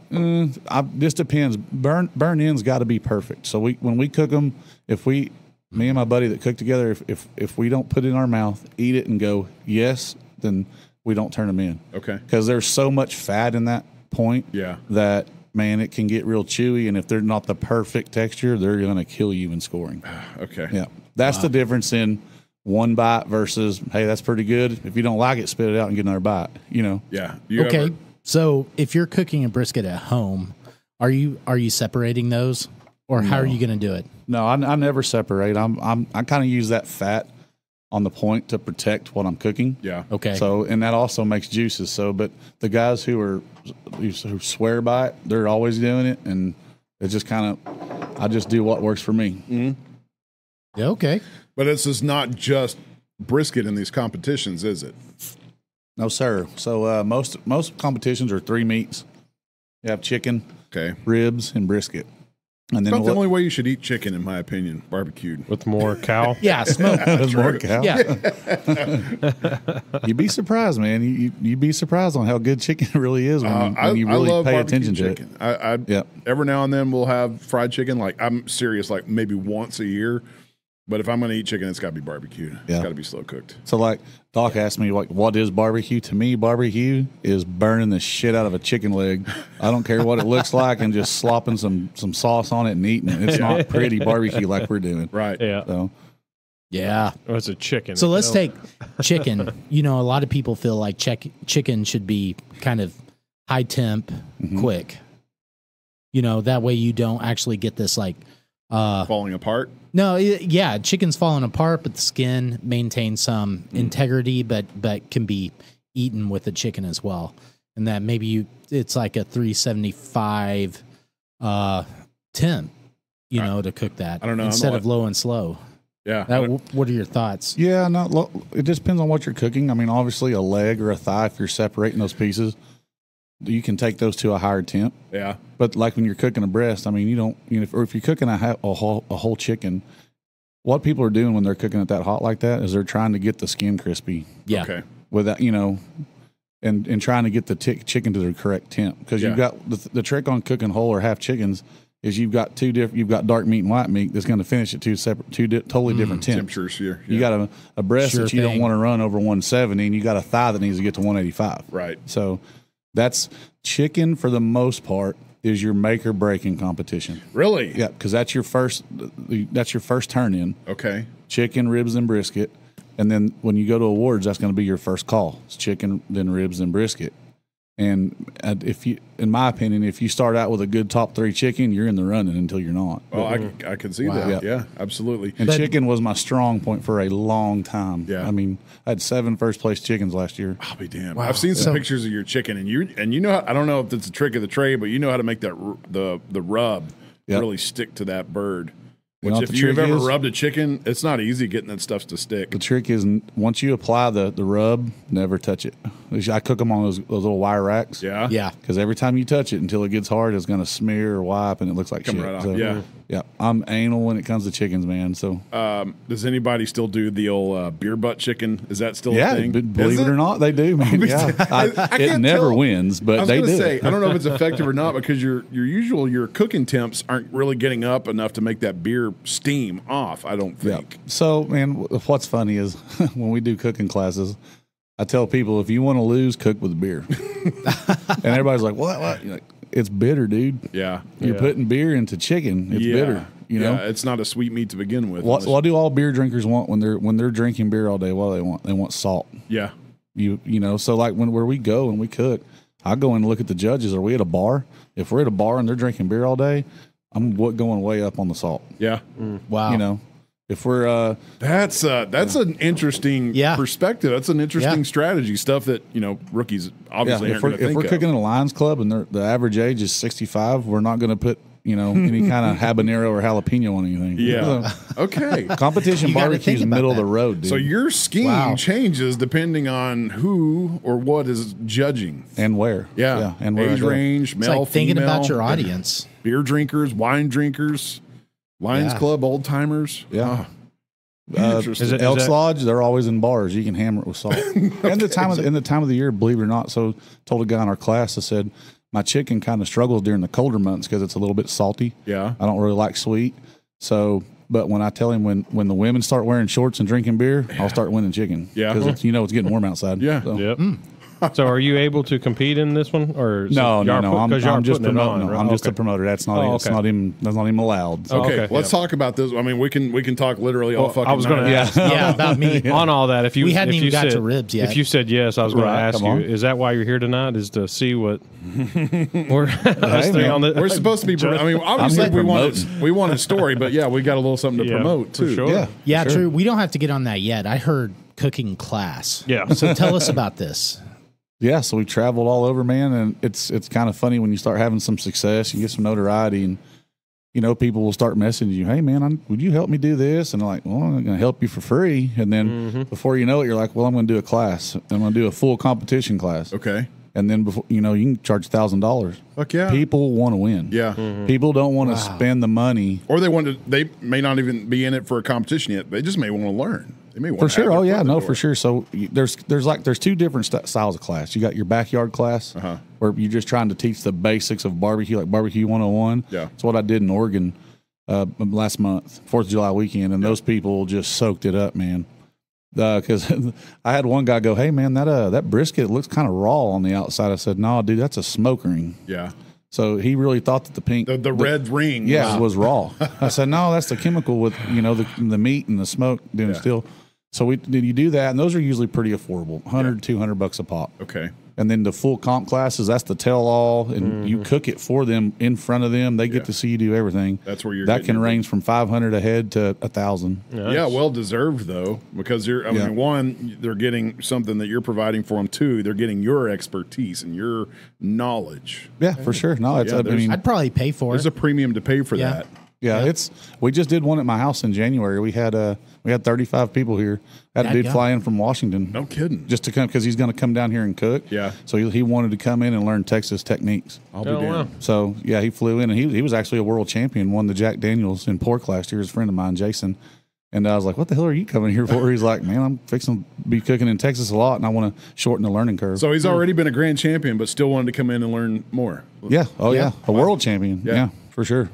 This depends. Burn ends got to be perfect. So when we cook them, me and my buddy that cook together, if we don't put it in our mouth, eat it, and go yes, then we don't turn them in. Okay. Because there's so much fat in that point. Yeah. That man, it can get real chewy, and if they're not the perfect texture, they're going to kill you in scoring. Okay. Yeah. That's the difference in one bite versus, hey, that's pretty good. If you don't like it, spit it out and get another bite. You know. Yeah. Okay. So if you're cooking a brisket at home, are you separating those, or how are you going to do it? No, I never separate. I kind of use that fat on the point to protect what I'm cooking. Yeah. Okay. So, and that also makes juices. So, but the guys who swear by it, they're always doing it, and it's just I just do what works for me. Yeah, okay. But this is not just brisket in these competitions, is it? No, sir. So most competitions are 3 meats. You have chicken, ribs, and brisket. And then about the only way you should eat chicken, in my opinion, barbecued with more cow. Yeah, smoke. With more cow. Yeah. You'd be surprised, man. You'd be surprised on how good chicken really is when you really pay attention to it. Every now and then we'll have fried chicken. Like I'm serious, like maybe once a year. But if I'm going to eat chicken, it's got to be barbecued. It's got to be slow cooked. So, like, Doc asked me, like, what is barbecue? To me, barbecue is burning the shit out of a chicken leg. I don't care what it looks like, and just slopping some sauce on it and eating it. It's not pretty barbecue like we're doing. Right. Yeah. So, yeah. Oh, it's a chicken. So let's take chicken. You know, a lot of people feel like chicken should be kind of high temp, quick. You know, that way you don't actually get this, like, falling apart. No, yeah, chicken's falling apart, but the skin maintains some integrity, but can be eaten with the chicken as well. And that maybe it's like a 375 temp, to cook that. I don't know. Instead of low and slow. Yeah. What are your thoughts? Yeah, it just depends on what you're cooking. I mean, obviously a leg or a thigh, if you're separating those pieces, you can take those to a higher temp. Yeah. But like when you're cooking a breast, I mean, if you're cooking a whole chicken, what people are doing when they're cooking it that hot like that is they're trying to get the skin crispy. Yeah. Okay. Without, and trying to get the chicken to the correct temp. Because you've got the trick on cooking whole or half chickens is you've got dark meat and white meat that's going to finish at two totally different temps. Temperatures here. You got a breast Sure that you don't thing. want to run over 170, and you got a thigh that needs to get to 185. Right. So that's chicken for the most part is your make or break in competition. Really? Yeah, because that's your first turn in. Okay. Chicken, ribs, and brisket. And then when you go to awards, that's going to be your first call. It's chicken, then ribs, then brisket. And if you, in my opinion, if you start out with a good top 3 chicken, you're in the running until you're not. Oh, I can see that. Yeah, absolutely. And chicken was my strong point for a long time. Yeah. I mean, I had 7 first place chickens last year. I'll be damned. Wow. I've seen some pictures of your chicken, and you know how, I don't know if it's a trick of the trade, but you know how to make that the rub really stick to that bird. Which, if you've ever rubbed a chicken, it's not easy getting that stuff to stick. The trick is once you apply the rub, never touch it. I cook them on those little wire racks. Yeah, yeah. Because every time you touch it, until it gets hard, it's going to smear or wipe, and it looks like shit. Right off. So, yeah. I'm anal when it comes to chickens, man. So, does anybody still do the old beer butt chicken? Is that still a thing? Believe it or not, they do, man. It never wins, but they do. I don't know if it's effective or not because your cooking temps aren't really getting up enough to make that beer steam off. I don't think. Yeah. So, man, what's funny is when we do cooking classes, I tell people if you want to lose, cook with beer, and everybody's like, "What?" You're like, it's bitter, dude. Yeah, you're putting beer into chicken. It's bitter. You know, it's not a sweet meat to begin with. What do all beer drinkers want when they're drinking beer all day? What do they want? They want salt. Yeah, you know. So like where we go and we cook, I go and look at the judges. Are we at a bar? If we're at a bar and they're drinking beer all day, I'm going way up on the salt. Yeah. Wow. You know, if we're that's an interesting perspective. That's an interesting strategy. Stuff that rookies obviously aren't going to think of. If we're cooking in a Lions Club and the average age is 65, we're not going to put any kind of habanero or jalapeno on anything. Yeah. Okay. Competition barbecue is middle of the road, dude. So your scheme changes depending on who or what is judging and where. Yeah. And where age range, it's male, like thinking female, about your audience. Beer drinkers, wine drinkers, Lions Club, old timers. Yeah. Interesting. Elks Lodge, they're always in bars. You can hammer it with salt. And the time of the year, believe it or not. So told a guy in our class, I said, my chicken kind of struggles during the colder months because it's a little bit salty. Yeah. I don't really like sweet. So, but when I tell him when the women start wearing shorts and drinking beer, I'll start winning chicken. Yeah. Because it's getting warm outside. Yeah. So. Yep. So are you able to compete in this one, or no? I'm just promoting. Right? I'm just a promoter. That's not. That's not even allowed. So. Okay, let's talk about this. I mean, we can talk literally all fucking. I was going to ask, about me on all that. We hadn't even got to ribs yet. If you said yes, I was going to ask you. Is that why you're here tonight? Is to see what we're supposed to be? I mean, obviously we want a story, but we got a little something to promote too. Sure. Yeah, true. We don't have to get on that yet. I heard cooking class. Yeah. So tell us about this. Yeah, so we traveled all over, man, and it's kind of funny when you start having some success, you get some notoriety, and people will start messaging you, "Hey, man, would you help me do this?" And they're like, "Well, I'm going to help you for free." And then before you know it, you're like, "Well, I'm going to do a class. I'm going to do a full competition class." Okay. And then before you can charge $1,000. Fuck yeah! People want to win. Yeah. People don't want to spend the money, or they may not even be in it for a competition yet. They just may want to learn. They may want for sure. Oh yeah, no, for sure. So there's 2 different styles of class. You got your backyard class, where you're just trying to teach the basics of barbecue, like barbecue 101. Yeah, that's what I did in Oregon last month, 4th of July weekend, and those people just soaked it up, man. Because I had one guy go, "Hey man, that brisket looks kind of raw on the outside." I said, "No, dude, that's a smoke ring." Yeah. So he really thought that the red ring, was raw. I said, "No, that's the chemical with the meat and the smoke doing still." So did you do that? And those are usually pretty affordable, $100, $200 a pop. Okay. And then the full comp classes, that's the tell-all, and you cook it for them in front of them. They get to see you do everything. That's where that can range from $500 a head to $1,000. Nice. Yeah, well deserved though, because I mean, one, they're getting something that you're providing for them. 2, they're getting your expertise and your knowledge. Yeah, for sure. No, I'd probably pay for it. There's a premium to pay for that. Yeah, we just did one at my house in January. We had 35 people here. Had a dude fly in from Washington. No kidding. Just to come because he's going to come down here and cook. Yeah. So he wanted to come in and learn Texas techniques. I'll be damned. So yeah, he flew in and he was actually a world champion. Won the Jack Daniels in pork last year. His friend of mine, Jason. And I was like, "What the hell are you coming here for?" He's like, "Man, I'm fixing to be cooking in Texas a lot, and I want to shorten the learning curve." So he's already been a grand champion, but still wanted to come in and learn more. Yeah. Oh yeah. A world champion. Yeah. For sure.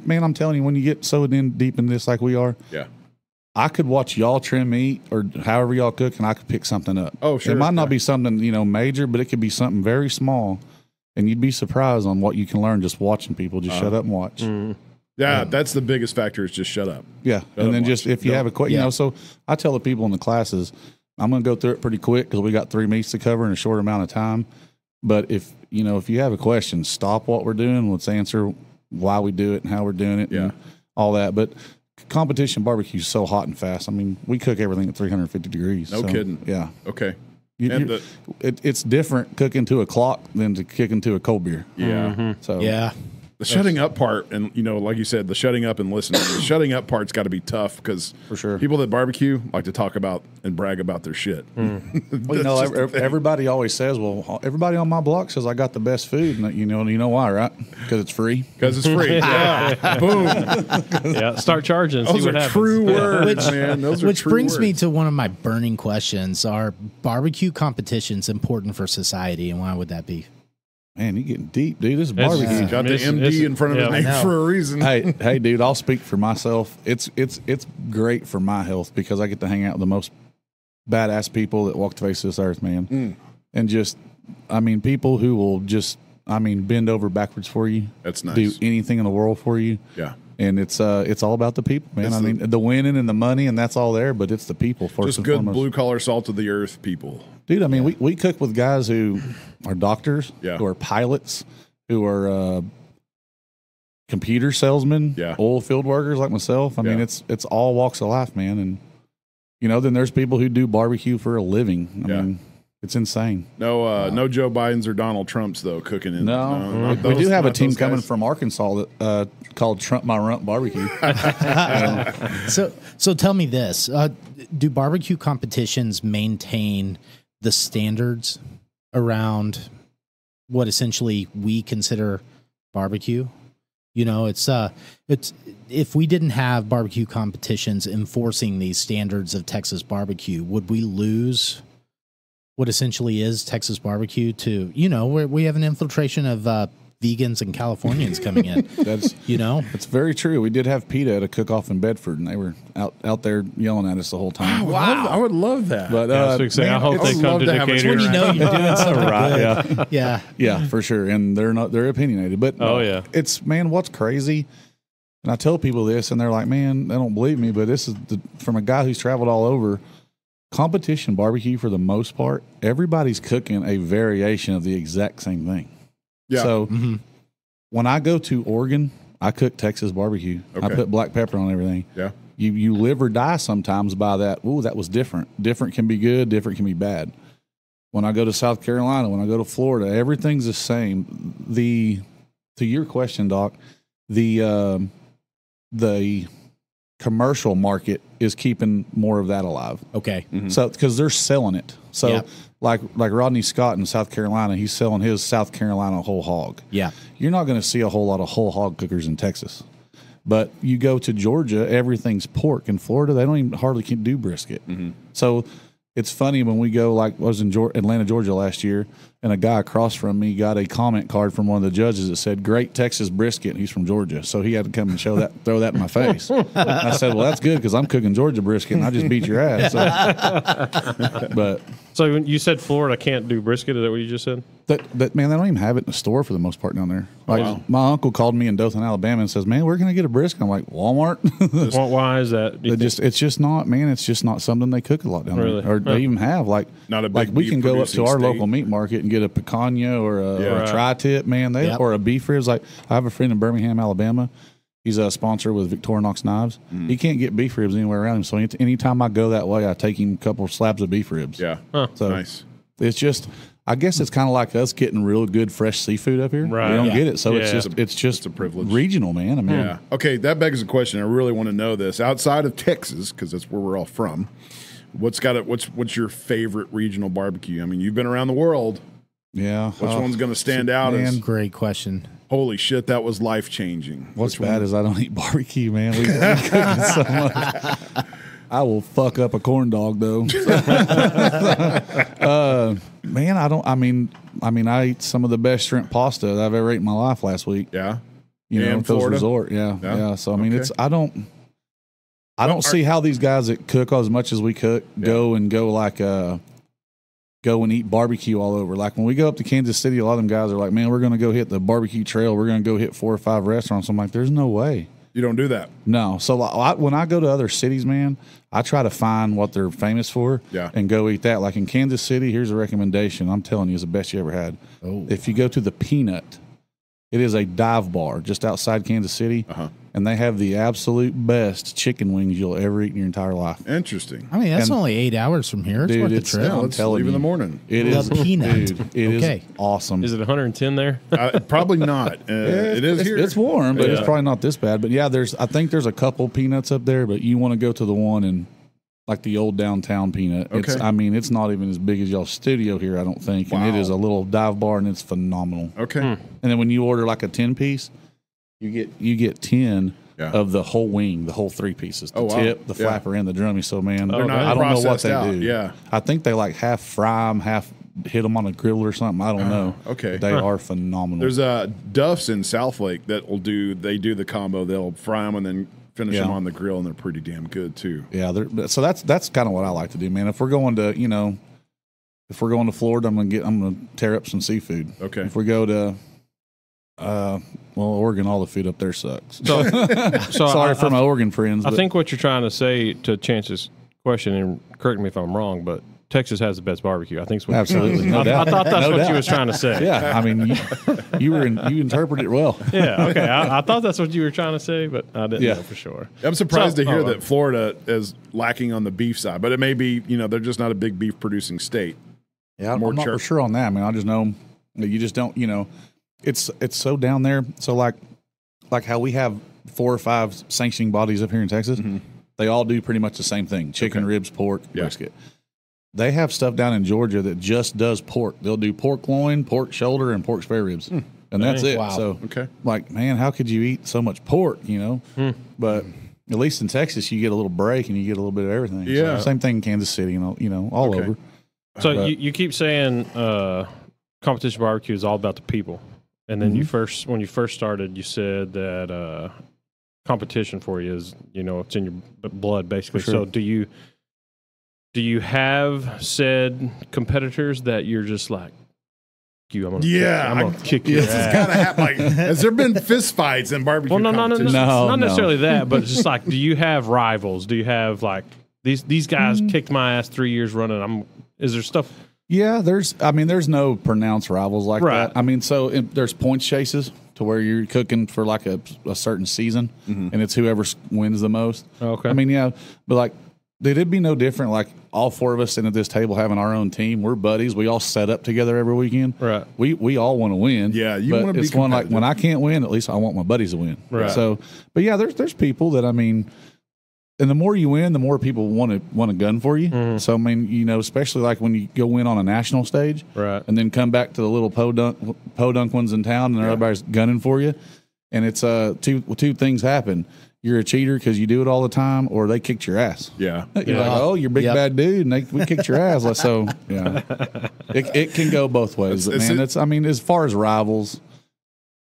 Man, I'm telling you, when you get so deep in this like we are, I could watch y'all trim meat or however y'all cook, and I could pick something up. Oh, sure. It might not be something major, but it could be something very small, and you'd be surprised on what you can learn just watching people. Just shut up and watch. Yeah, that's the biggest factor is just shut up. Yeah, and then just if you have a question, so I tell the people in the classes, I'm going to go through it pretty quick because we got 3 meats to cover in a short amount of time. But if you have a question, stop what we're doing. Let's answer why we do it and how we're doing it and all that. But competition barbecue is so hot and fast. I mean, we cook everything at 350 degrees. No kidding. Yeah. Okay. It's different cooking to a clock than to cooking to a cold beer. Yeah. So The shutting up part, and like you said, the shutting up and listening. The shutting up part's got to be tough because for sure, people that barbecue like to talk about and brag about their shit. Well, everybody always says, "Well, everybody on my block says I got the best food," and you know why, right? Because it's free. Because it's free. Yeah. Boom. Yeah. Start charging. Those see what are happens. true words, man. Those are Which true brings me words. to one of my burning questions: are barbecue competitions important for society, and why would that be? Man, you're getting deep, dude. This is It's- barbecue. Got the MD in front of his name for a reason. hey, dude, I'll speak for myself. It's great for my health because I get to hang out with the most badass people that walk the face of this earth, man. And just, people who will just, bend over backwards for you. That's nice. Do anything in the world for you. Yeah. And it's all about the people, man. The winning and the money, and that's all there, but it's the people first Just and good foremost. blue collar, salt of the earth people. Dude, we cook with guys who are doctors, who are pilots, who are computer salesmen, oil field workers like myself. I mean, it's all walks of life, man. And then there's people who do barbecue for a living. I mean, it's insane. No Joe Bidens or Donald Trumps though cooking in. We do have a team coming from Arkansas that called Trump My Rump Barbecue. So tell me this: do barbecue competitions maintain the standards around what essentially we consider barbecue? It's if we didn't have barbecue competitions enforcing these standards of Texas barbecue, would we lose what essentially is Texas barbecue to, we have an infiltration of vegans and Californians coming in. It's very true. We did have PETA at a cook-off in Bedford, and they were out there yelling at us the whole time. Wow, I would love that. But I hope they come to Decatur. When you're doing something right, good. Yeah, for sure. And they're opinionated. But it's, what's crazy, and I tell people this, and they're like, man, they don't believe me, but this is from a guy who's traveled all over. Competition barbecue, for the most part, everybody's cooking a variation of the exact same thing. Yeah. So when I go to Oregon, I cook Texas barbecue. Okay. I put black pepper on everything. Yeah. You live or die sometimes by that. Ooh, that was different. Different can be good. Different can be bad. When I go to South Carolina, when I go to Florida, everything's the same. To your question, Doc, the commercial market is keeping more of that alive. Okay. Mm-hmm. So because they're selling it. So like Rodney Scott in South Carolina, he's selling his South Carolina whole hog. Yeah. You're not going to see a whole lot of whole hog cookers in Texas. But you go to Georgia, everything's pork. In Florida, they don't even hardly can do brisket. Mm-hmm. So it's funny when we go, like I was in Atlanta, Georgia last year, and a guy across from me got a comment card from one of the judges that said, "Great Texas brisket." And he's from Georgia. So he had to come and throw that in my face. And I said, well, that's good because I'm cooking Georgia brisket and I just beat your ass. So when you said Florida can't do brisket, is that what you just said? That man, they don't even have it in the store for the most part down there. Like my uncle called me in Dothan, Alabama, and says, "Man, where can I get a brisket?" I'm like, "Walmart." Why is that? It's just not, man. It's just not something they cook a lot down there, or they even have. Like, not a big like we can go up to our state. local meat market and get a picanha or a tri-tip, man. Or a beef ribs. Like I have a friend in Birmingham, Alabama. He's a sponsor with Victorinox Knives. He can't get beef ribs anywhere around him. So anytime I go that way, I take him a couple of slabs of beef ribs. Yeah, so nice. It's just, I guess it's kind of like us getting real good fresh seafood up here. Right. We don't get it, so it's just it's a privilege. Regional, man. I mean, Yeah. Okay, that begs a question. I really want to know this. Outside of Texas, because that's where we're all from, what's your favorite regional barbecue? I mean, you've been around the world. Yeah. Which one's going to stand out? As, great question. Holy shit, that was life changing. What's bad is I don't eat barbecue, man. We cook it so much. I will fuck up a corn dog though. Man, I don't. I mean, I ate some of the best shrimp pasta that I've ever ate in my life last week. Yeah. At those resort. Yeah. So I mean, it's I don't see how these guys that cook as much as we cook go and eat barbecue all over. Like when we go up to Kansas City, a lot of them guys are like, "Man, we're going to go hit the barbecue trail. We're going to go hit 4 or 5 restaurants." I'm like, "There's no way." You don't do that. No. So when I go to other cities, man, I try to find what they're famous for and go eat that. Like in Kansas City, here's a recommendation. I'm telling you, it's the best you ever had. Oh. If you go to the Peanut, it is a dive bar just outside Kansas City, and they have the absolute best chicken wings you'll ever eat in your entire life. Interesting. I mean, that's only 8 hours from here. It's worth the trip. Yeah, let's leave in the morning. It is Peanut. Dude, it is awesome. Is it 110 there? Probably not. It is here. It's warm, but it's probably not this bad. But yeah, I think there's a couple Peanuts up there, but you want to go to the one in like the old downtown Peanut. Okay. It's not even as big as y'all's studio here, I don't think. Wow. And it is a little dive bar, and it's phenomenal. Okay. And then when you order like a 10-piece, you get 10 of the whole wing, the whole 3 pieces, the tip, the flapper, and the drummy. So man, They're not I don't know what they out. do. Yeah. I think they like half fry them, half hit them on a grill or something. I don't know. Okay. They are phenomenal. There's Duff's in Southlake that they do the combo. They'll fry them and then finish them on the grill, and they're pretty damn good too. Yeah, so that's kind of what I like to do, man. If we're going to Florida, I'm gonna tear up some seafood. Okay. If we go to Oregon, all the food up there sucks. So Sorry for my Oregon friends. I think what you're trying to say to Chance's question, and correct me if I'm wrong, but Texas has the best barbecue. I think it's what absolutely. No doubt. I thought that's No what doubt. you was trying to say. Yeah, I mean, you interpreted it well. Yeah, okay. I thought that's what you were trying to say, but I didn't know for sure. I'm surprised to hear that Florida is lacking on the beef side, but it may be, they're just not a big beef producing state. Yeah, I'm not for sure on that. I mean, I just know that you just don't, it's so down there. So like how we have 4 or 5 sanctioning bodies up here in Texas, they all do pretty much the same thing: chicken, ribs, pork, brisket. They have stuff down in Georgia that just does pork. They'll do pork loin, pork shoulder, and pork spare ribs. And that's it. Wow. So, like, man, how could you eat so much pork, But at least in Texas, you get a little break and you get a little bit of everything. Yeah. So, same thing in Kansas City, all over. So you keep saying competition barbecue is all about the people. And then when you first started, you said that competition for you is, it's in your blood, basically. Sure. So do you have said competitors that you're just like, I'm gonna kick you. This has got to happen. Like, has there been fist fights in barbecue? Well, competition? not necessarily that, but it's just like, do you have rivals? Do you have like these guys kicked my ass 3 years running? Is there stuff? Yeah, there's no pronounced rivals like that. I mean, so there's points chases to where you're cooking for like a certain season, and it's whoever wins the most. Okay. I mean, yeah, but like, it'd be no different. Like all 4 of us sitting at this table having our own team. We're buddies. We all set up together every weekend. Right. We all want to win. Yeah, you want to be it's one like when I can't win, at least I want my buddies to win. Right. So, but yeah, there's people that and the more you win, the more people want a gun for you. So I mean, especially like when you go win on a national stage, right, and then come back to the little podunk ones in town, and everybody's gunning for you. And it's two things happen. You're a cheater because you do it all the time, or they kicked your ass. Yeah, you're like, oh, you're a big bad dude, and we kicked your ass. So yeah, it can go both ways. But man, as far as rivals.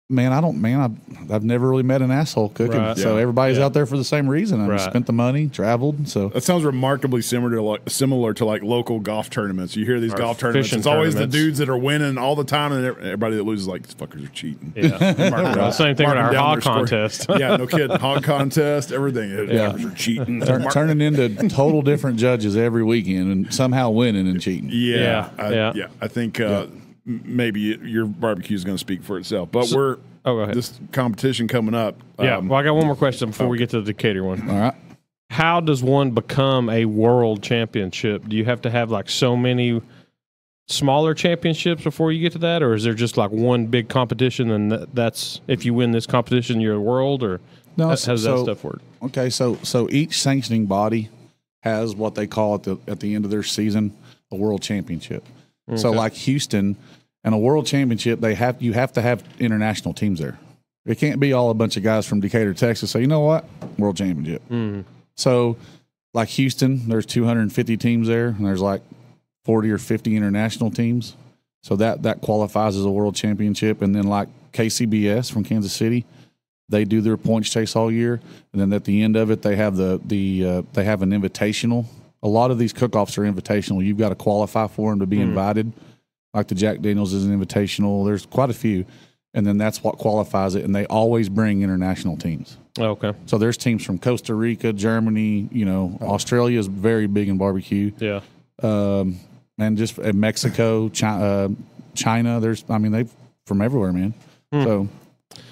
I've never really met an asshole cooking. Right. So everybody's out there for the same reason. I spent the money, traveled. So that sounds remarkably similar to like local golf tournaments. You hear these golf tournaments. It's always the dudes that are winning all the time, and everybody that loses like, these fuckers are cheating. Yeah. Same thing with our hog contest. Yeah, no kidding. Hog contest, everything. Fuckers are cheating. Turning into total different judges every weekend and somehow winning and cheating. Yeah. I think maybe your barbecue is going to speak for itself. But this competition coming up. Yeah. Well, I got one more question before we get to the Decatur one. All right. How does one become a world championship? Do you have to have like so many smaller championships before you get to that, or is there just like one big competition and that's if you win this competition you're a world, or how does that stuff work? Okay, so each sanctioning body has what they call at the end of their season a world championship. Okay. So like Houston and a world championship, you have to have international teams there. It can't be all a bunch of guys from Decatur, Texas. So you know what? World championship. So like Houston, there's 250 teams there, and there's like 40 or 50 international teams. So that qualifies as a world championship. And then like KCBS from Kansas City, they do their points chase all year, and then at the end of it, they have they have an invitational. A lot of these cook-offs are invitational. You've got to qualify for them to be invited. Like the Jack Daniels is an invitational. There's quite a few. and then that's what qualifies it. And they always bring international teams. Okay. So there's teams from Costa Rica, Germany. Australia is very big in barbecue. Yeah. And just Mexico, China. They from everywhere, man. So,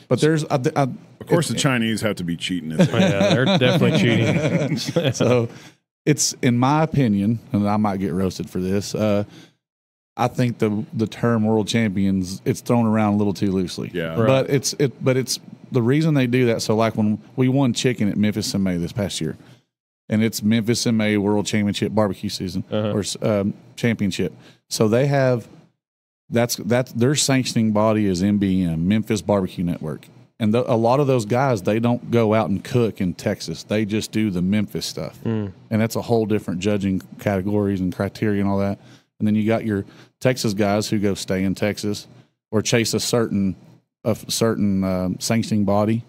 but there's of course the Chinese have to be cheating. Yeah, they're definitely cheating. So it's, in my opinion, and I might get roasted for this. I think the term world champions, it's thrown around a little too loosely. Yeah. Right. But it's the reason they do that. So like when we won chicken at Memphis in May this past year, and it's Memphis in May World Championship barbecue season or championship. So they have that's their sanctioning body is MBM, Memphis Barbecue Network. And a lot of those guys, they don't go out and cook in Texas. They just do the Memphis stuff. And that's a whole different judging categories and criteria and all that. And then you got your Texas guys who go stay in Texas or chase a certain sanctioning body.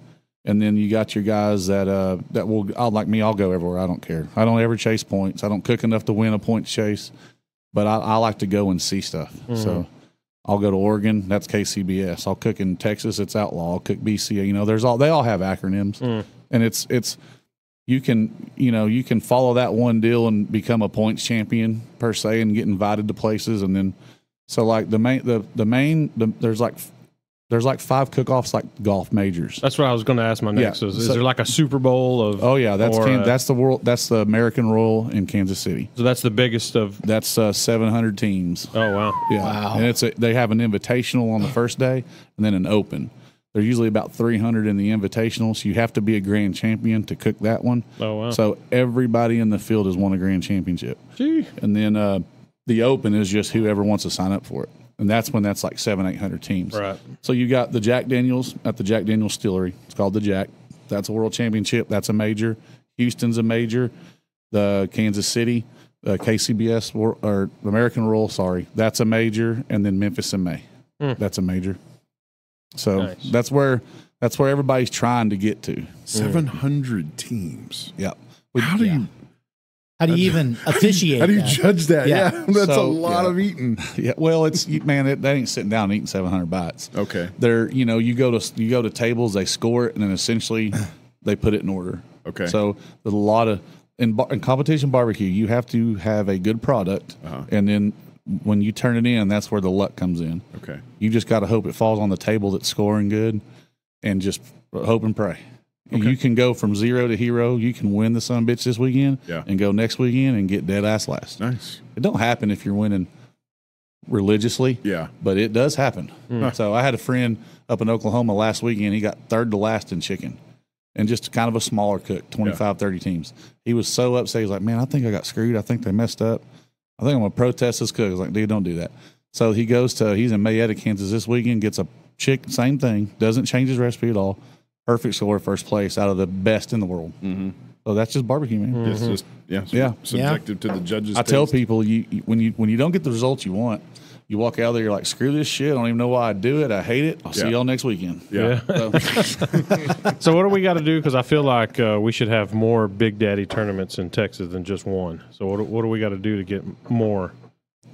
And then you got your guys that will, like me, I'll go everywhere. I don't care. I don't ever chase points. I don't cook enough to win a point chase, but I like to go and see stuff. So I'll go to Oregon. That's KCBS. I'll cook in Texas. It's Outlaw. I'll cook BCA. They all have acronyms, and it's you can follow that one deal and become a points champion per se, and get invited to places, and then so like there's like 5 cook-offs like golf majors. That's what I was going to ask my next. Yeah. Is there like a Super Bowl of? Oh yeah, that's the American Royal in Kansas City. So that's the biggest of. That's 700 teams. Oh wow! Yeah, wow. And they have an invitational on the first day, and then an open. They're usually about 300 in the invitational, so you have to be a grand champion to cook that one. Oh wow! So everybody in the field has won a grand championship. Gee. And then the open is just whoever wants to sign up for it. And that's when that's like 700-800 teams. Right. So you got the Jack Daniels at the Jack Daniels Distillery. It's called the Jack. That's a world championship. That's a major. Houston's a major. The Kansas City, KCBS or American Royal, sorry, that's a major. And then Memphis in May, that's a major. So nice. that's where everybody's trying to get to. 700 teams. Yeah. How do you? How do you even officiate? How do you that? judge that? Yeah. That's a lot of eating. Yeah, well, they ain't sitting down and eating 700 bites. Okay, they're you go to tables, they score it, and then essentially they put it in order. Okay, so there's a lot of in competition barbecue, you have to have a good product, and then when you turn it in, that's where the luck comes in. Okay, you just got to hope it falls on the table that's scoring good, and just hope and pray. Okay. You can go from 0 to hero. You can win the son bitch this weekend and go next weekend and get dead ass last. Nice. It don't happen if you're winning religiously. Yeah. But it does happen. So I had a friend up in Oklahoma last weekend. He got third to last in chicken and just kind of a smaller cook, 25, 30 teams. He was so upset. He was like, man, I think I got screwed. I think they messed up. I think I'm going to protest this cook. I was like, dude, don't do that. So he's in Mayetta, Kansas this weekend, gets a chicken, same thing, doesn't change his recipe at all. Perfect score, first place out of the best in the world. So that's just barbecue, man. It's just subjective to the judges. I tell people, when you don't get the results you want, you walk out there, you're like, screw this shit. I don't even know why I do it. I hate it. I'll see y'all next weekend. Yeah. So what do we got to do? Because I feel like we should have more Big Daddy tournaments in Texas than just one. So what do we got to do to get more?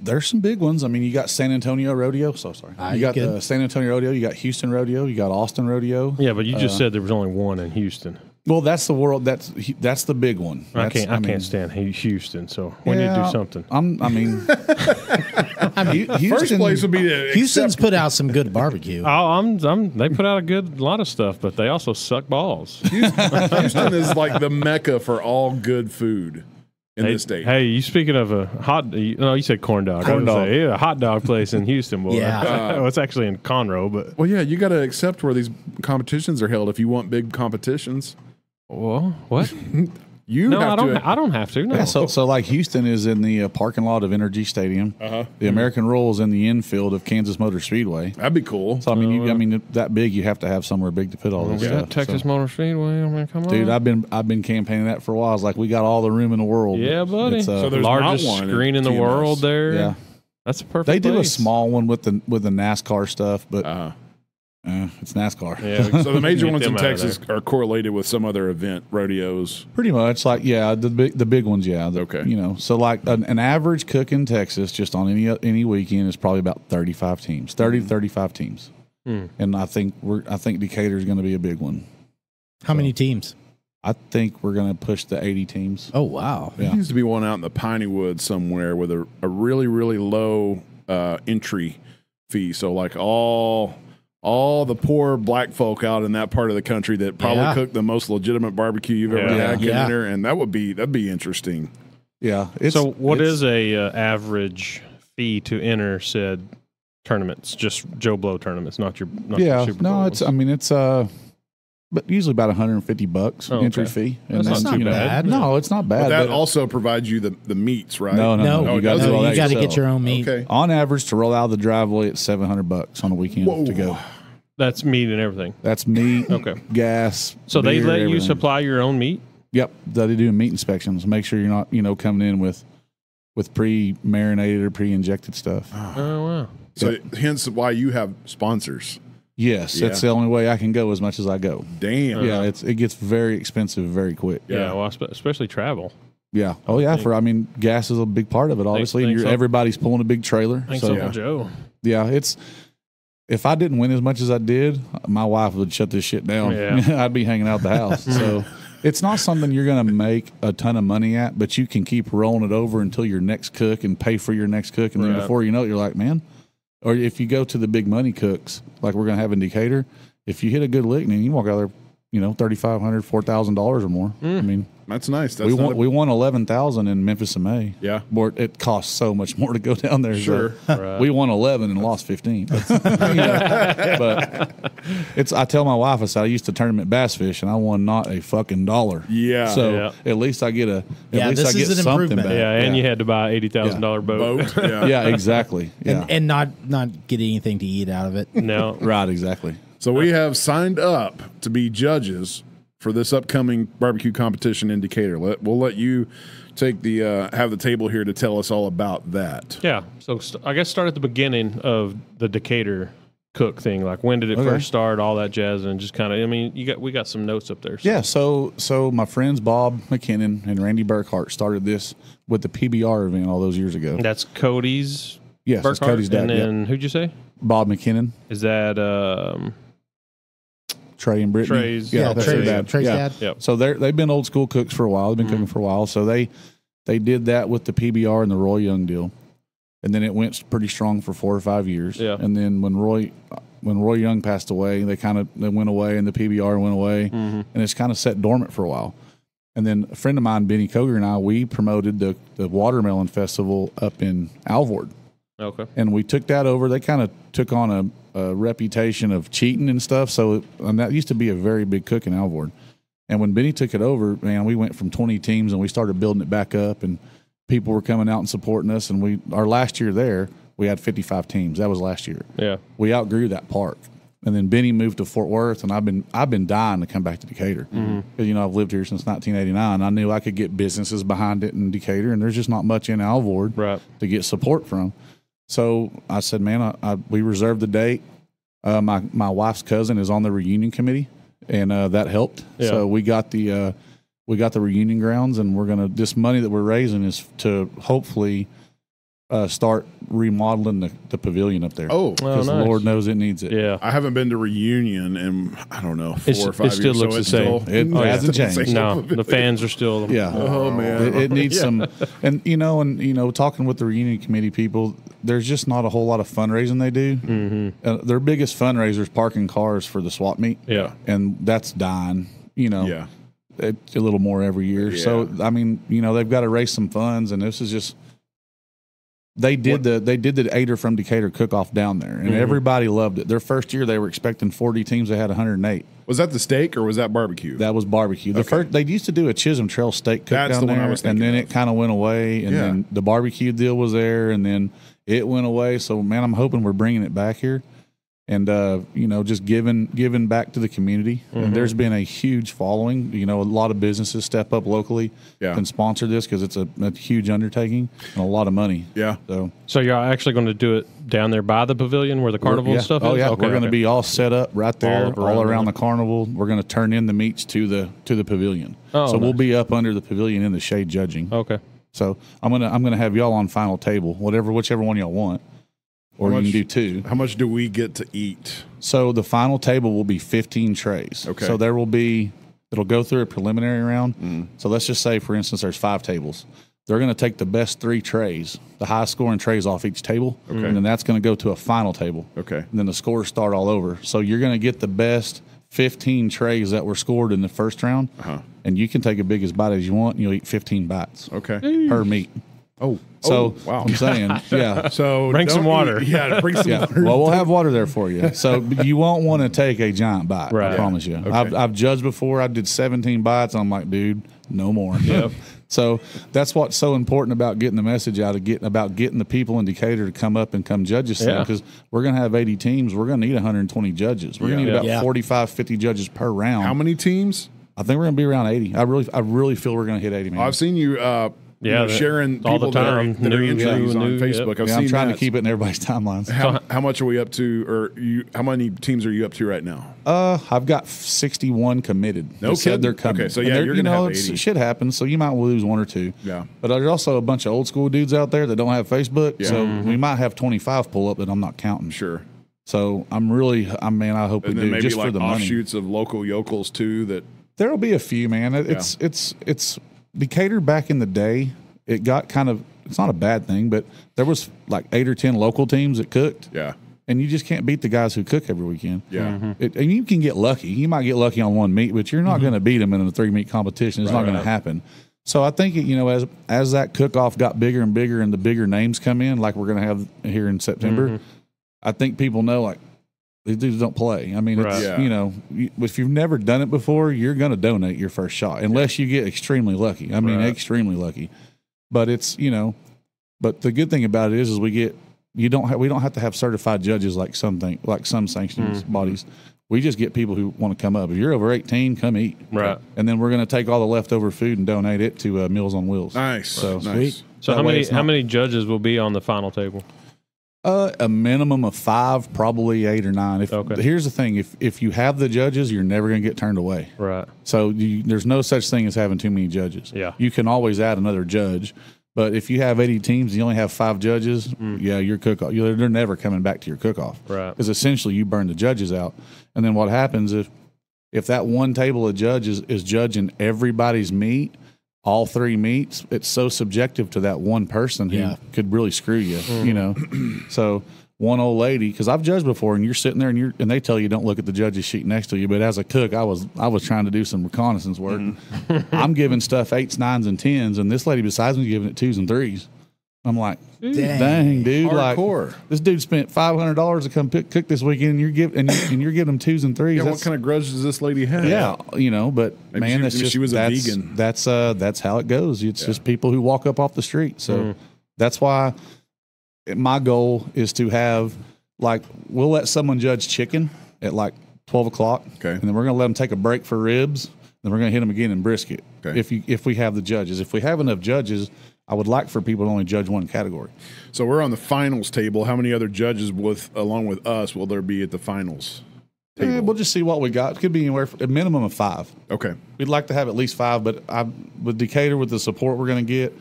There's some big ones. I mean, you got San Antonio Rodeo. So sorry. You got the San Antonio Rodeo. You got Houston Rodeo. You got Austin Rodeo. Yeah, but you just said there was only one in Houston. Well, that's the world. That's the big one. I can't stand Houston. So we need to do something. Houston, first place would be Houston's put out some good barbecue. They put out a lot of stuff, but they also suck balls. Houston is like the mecca for all good food. In the state. Hey, you speaking of a you said corn dog. A hot dog place in Houston, boy. Yeah. It's actually in Conroe, but you got to accept where these competitions are held if you want big competitions. Well, what? I don't have to. No. Yeah, so like Houston is in the parking lot of Energy Stadium. The American Royal is in the infield of Kansas Motor Speedway. That'd be cool. So I mean, that big, you have to have somewhere big to put all this stuff. Texas Motor Speedway. I mean, come on, dude. I've been campaighing that for a while. I was like, we got all the room in the world. Yeah, buddy. So there's largest not one screen in the world there. Yeah, that's a perfect. They do place. a small one with the NASCAR stuff, but. It's NASCAR. Yeah. So the major ones in Texas are correlated with some other event, rodeos. Pretty much, like the big ones, okay. So like an average cook in Texas, just on any weekend, is probably about 35 teams, 30 to 35 teams. and I think Decatur is going to be a big one. How many teams? I think we're going to push the 80 teams. Oh, wow. There needs to be one out in the Piney Woods somewhere with a really, really low entry fee. So like all the poor black folk out in that part of the country that probably cook the most legitimate barbecue you've ever had can enter, and that'd be interesting. Yeah. So what is a average fee to enter said tournaments? Just Joe Blow tournaments, not your Super Bowl ones. It's but usually about $150 entry fee. And that's not bad. No, it's not bad. But that also provides you the meats, right? No. You got to get your own meat. Okay. On average, to roll out of the driveway, it's $700 on a weekend to go. That's meat and everything. That's meat, gas. So beer, they let you everything. supply your own meat? Yep, they do meat inspections. Make sure you're not, coming in with pre-marinated or pre-injected stuff. Oh wow! So hence why you have sponsors. Yes, that's the only way I can go as much as I go. Damn. Yeah, it gets very expensive very quick. Yeah, well, especially travel. Yeah. Oh yeah. Gas is a big part of it. Obviously, Thanks, everybody's pulling a big trailer. Thanks, Uncle Joe. Yeah, if I didn't win as much as I did, my wife would shut this shit down. Yeah. I'd be hanging out the house. So it's not something you're going to make a ton of money at, but you can keep rolling it over until your next cook and pay for your next cook. And then before you know it, you're like, man. Or if you go to the big money cooks, like we're going to have in Decatur, if you hit a good lick, and you walk out there, $3,500, $4,000 or more. I mean, that's nice. We won 11,000 in Memphis in May. Yeah, it costs so much more to go down there. Sure, so we won 11 and lost 15. But I tell my wife, I said I used to tournament bass fish and I won not a fucking dollar. Yeah, so at least I get something back. Yeah, and you had to buy $80,000 boat. Yeah, exactly. Yeah, and not get anything to eat out of it. No, right, exactly. So we have signed up to be judges for this upcoming barbecue competition in Decatur. We'll let you take have the table here to tell us all about that. Yeah. So I guess start at the beginning of the Decatur cook thing. Like when did it first start? All that jazz, and just kind of. I mean, we got some notes up there. So. Yeah. So my friends Bob McKinnon and Randy Burkhart started this with the PBR event all those years ago. That's Cody's. Yes, that's Cody's dad. And then who'd you say? Bob McKinnon. Is that Trey and Brittany? Trey's, that's their dad. Trey's dad. Yep. So they've been old school cooks for a while. They've been cooking for a while. So they did that with the PBR and the Roy Young deal, and then it went pretty strong for 4 or 5 years. Yeah. And then when Roy Young passed away, they went away, and the PBR went away, and it's kind of sat dormant for a while. And then a friend of mine, Benny Koger, and I, we promoted the Watermelon Festival up in Alvord. Okay. And we took that over. They kind of took on a reputation of cheating and stuff. So that used to be a very big cook in Alvord. And when Benny took it over, man, we went from 20 teams and we started building it back up, and people were coming out and supporting us. And our last year there, we had 55 teams. That was last year. Yeah. We outgrew that park. And then Benny moved to Fort Worth, and I've been dying to come back to Decatur because I've lived here since 1989. I knew I could get businesses behind it in Decatur, and there's just not much in Alvord to get support from. So I said, man, we reserved the date. My wife's cousin is on the reunion committee, and that helped. Yeah. So we got the reunion grounds, and this money that we're raising is to hopefully start remodeling the pavilion up there. Oh, because nice. Lord knows it needs it. Yeah, I haven't been to reunion in I don't know 4 or 5 years. It still looks the same. It hasn't changed. No, the fans are still. Yeah. Oh man, it needs some. And talking with the reunion committee people, there's just not a whole lot of fundraising they do. Their biggest fundraiser is parking cars for the swap meet. Yeah, and that's dying. Yeah, it's a little more every year. Yeah. So I mean, they've got to raise some funds, and this is just. They did the Ader from Decatur cook-off down there, and everybody loved it. Their first year, they were expecting 40 teams. They had 108. Was that the steak or was that barbecue? That was barbecue. They used to do a Chisholm Trail steak cook down there, and then it kind of went away, and then the barbecue deal was there, and then it went away. So, man, I'm hoping we're bringing it back here. And, just giving back to the community. And there's been a huge following. A lot of businesses step up locally and sponsor this because it's a huge undertaking and a lot of money. Yeah. So you're actually going to do it down there by the pavilion where the carnival and stuff is? Oh, yeah. Okay, we're going to be all set up right there, all around the carnival. We're going to turn in the meats to the pavilion. Oh, so we'll be up under the pavilion in the shade judging. Okay. So I'm gonna have y'all on final table, whichever one y'all want. or you can do 2. How much do we get to eat? So the final table will be 15 trays. Okay. So there will be, it'll go through a preliminary round. So let's just say, for instance, there's 5 tables. They're going to take the best 3 trays, the highest scoring trays off each table, and then that's going to go to a final table. Okay. And then the scores start all over. So you're going to get the best 15 trays that were scored in the first round, and you can take as big as bite as you want, and you'll eat 15 bites per meat. So wow. I'm saying, yeah. So bring some water. Bring some water. Well, we'll have water there for you. So you won't want to take a giant bite. Right. I promise you. Okay. I've judged before. I did 17 bites. I'm like, dude, no more. Yep. So that's what's so important about getting the message out about getting the people in Decatur to come up and come judge us, because we're going to have 80 teams. We're going to need 120 judges. We're going to need about 45, 50 judges per round. How many teams? I think we're going to be around 80. I really feel we're going to hit 80. Man. I've seen you. Sharing all people the time. that are entries on Facebook. I've seen I'm trying that. to keep it in everybody's timelines. How much are we up to, or how many teams are you up to right now? I've got 61 committed. No They kidding? said they're coming. Okay, so yeah, you're gonna have 80. Shit happens, so you might lose 1 or 2. Yeah. But there's also a bunch of old school dudes out there that don't have Facebook, so we might have 25 pull up that I'm not counting. Sure. So I hope And we then do maybe just like for the money. offshoots of local yokels too. That There'll be a few, man. It's Decatur back in the day. It got kind of, it's not a bad thing, but there was like 8 or 10 local teams that cooked. Yeah. And you just can't beat the guys who cook every weekend. Yeah. And you can get lucky. You might get lucky on one meat, but you're not going to beat them in a 3-meat competition. It's not going to happen. So I think, as that cook-off got bigger and bigger and the bigger names come in, like we're going to have here in September, I think people know, like, these dudes don't play. I mean, if you've never done it before, you're going to donate your first shot unless you get extremely lucky. I mean, extremely lucky. But it's, but the good thing about it is we don't have to have certified judges like some sanctioning bodies. We just get people who want to come up. If you're over 18, come eat. Right. And then we're going to take all the leftover food and donate it to Meals on Wheels. Nice. So nice. So how many judges will be on the final table? A minimum of 5, probably 8 or 9. Here's the thing: if you have the judges, you're never going to get turned away. Right. So there's no such thing as having too many judges. Yeah. You can always add another judge, but if you have 80 teams, and you only have 5 judges. Your cook-off. They're never coming back to your cook-off. Right. Because essentially you burn the judges out, and then what happens if that one table of judges is judging everybody's meat? All 3 meats, it's so subjective to that one person who could really screw you, So one old lady, because I've judged before, and you're sitting there and they tell you don't look at the judge's sheet next to you. But as a cook, I was trying to do some reconnaissance work. I'm giving stuff 8s, 9s, and 10s, and this lady besides me giving it 2s and 3s. I'm like, dang, dude! Hardcore. Like this dude spent $500 to come cook this weekend, and you're giving them 2s and 3s. Yeah, what kind of grudge does this lady have? Yeah, but Maybe man, that's just she was a vegan. That's how it goes. It's just people who walk up off the street. So that's why my goal is to have we'll let someone judge chicken at 12 o'clock. Okay, and then we're gonna let them take a break for ribs. Then we're gonna hit them again in brisket. Okay. If we have the judges, if we have enough judges. I would like for people to only judge one category. So we're on the finals table. How many other judges along with us will there be at the finals table? We'll just see what we got. It could be anywhere a minimum of 5. Okay. We'd like to have at least 5, but with Decatur, with the support we're going to get,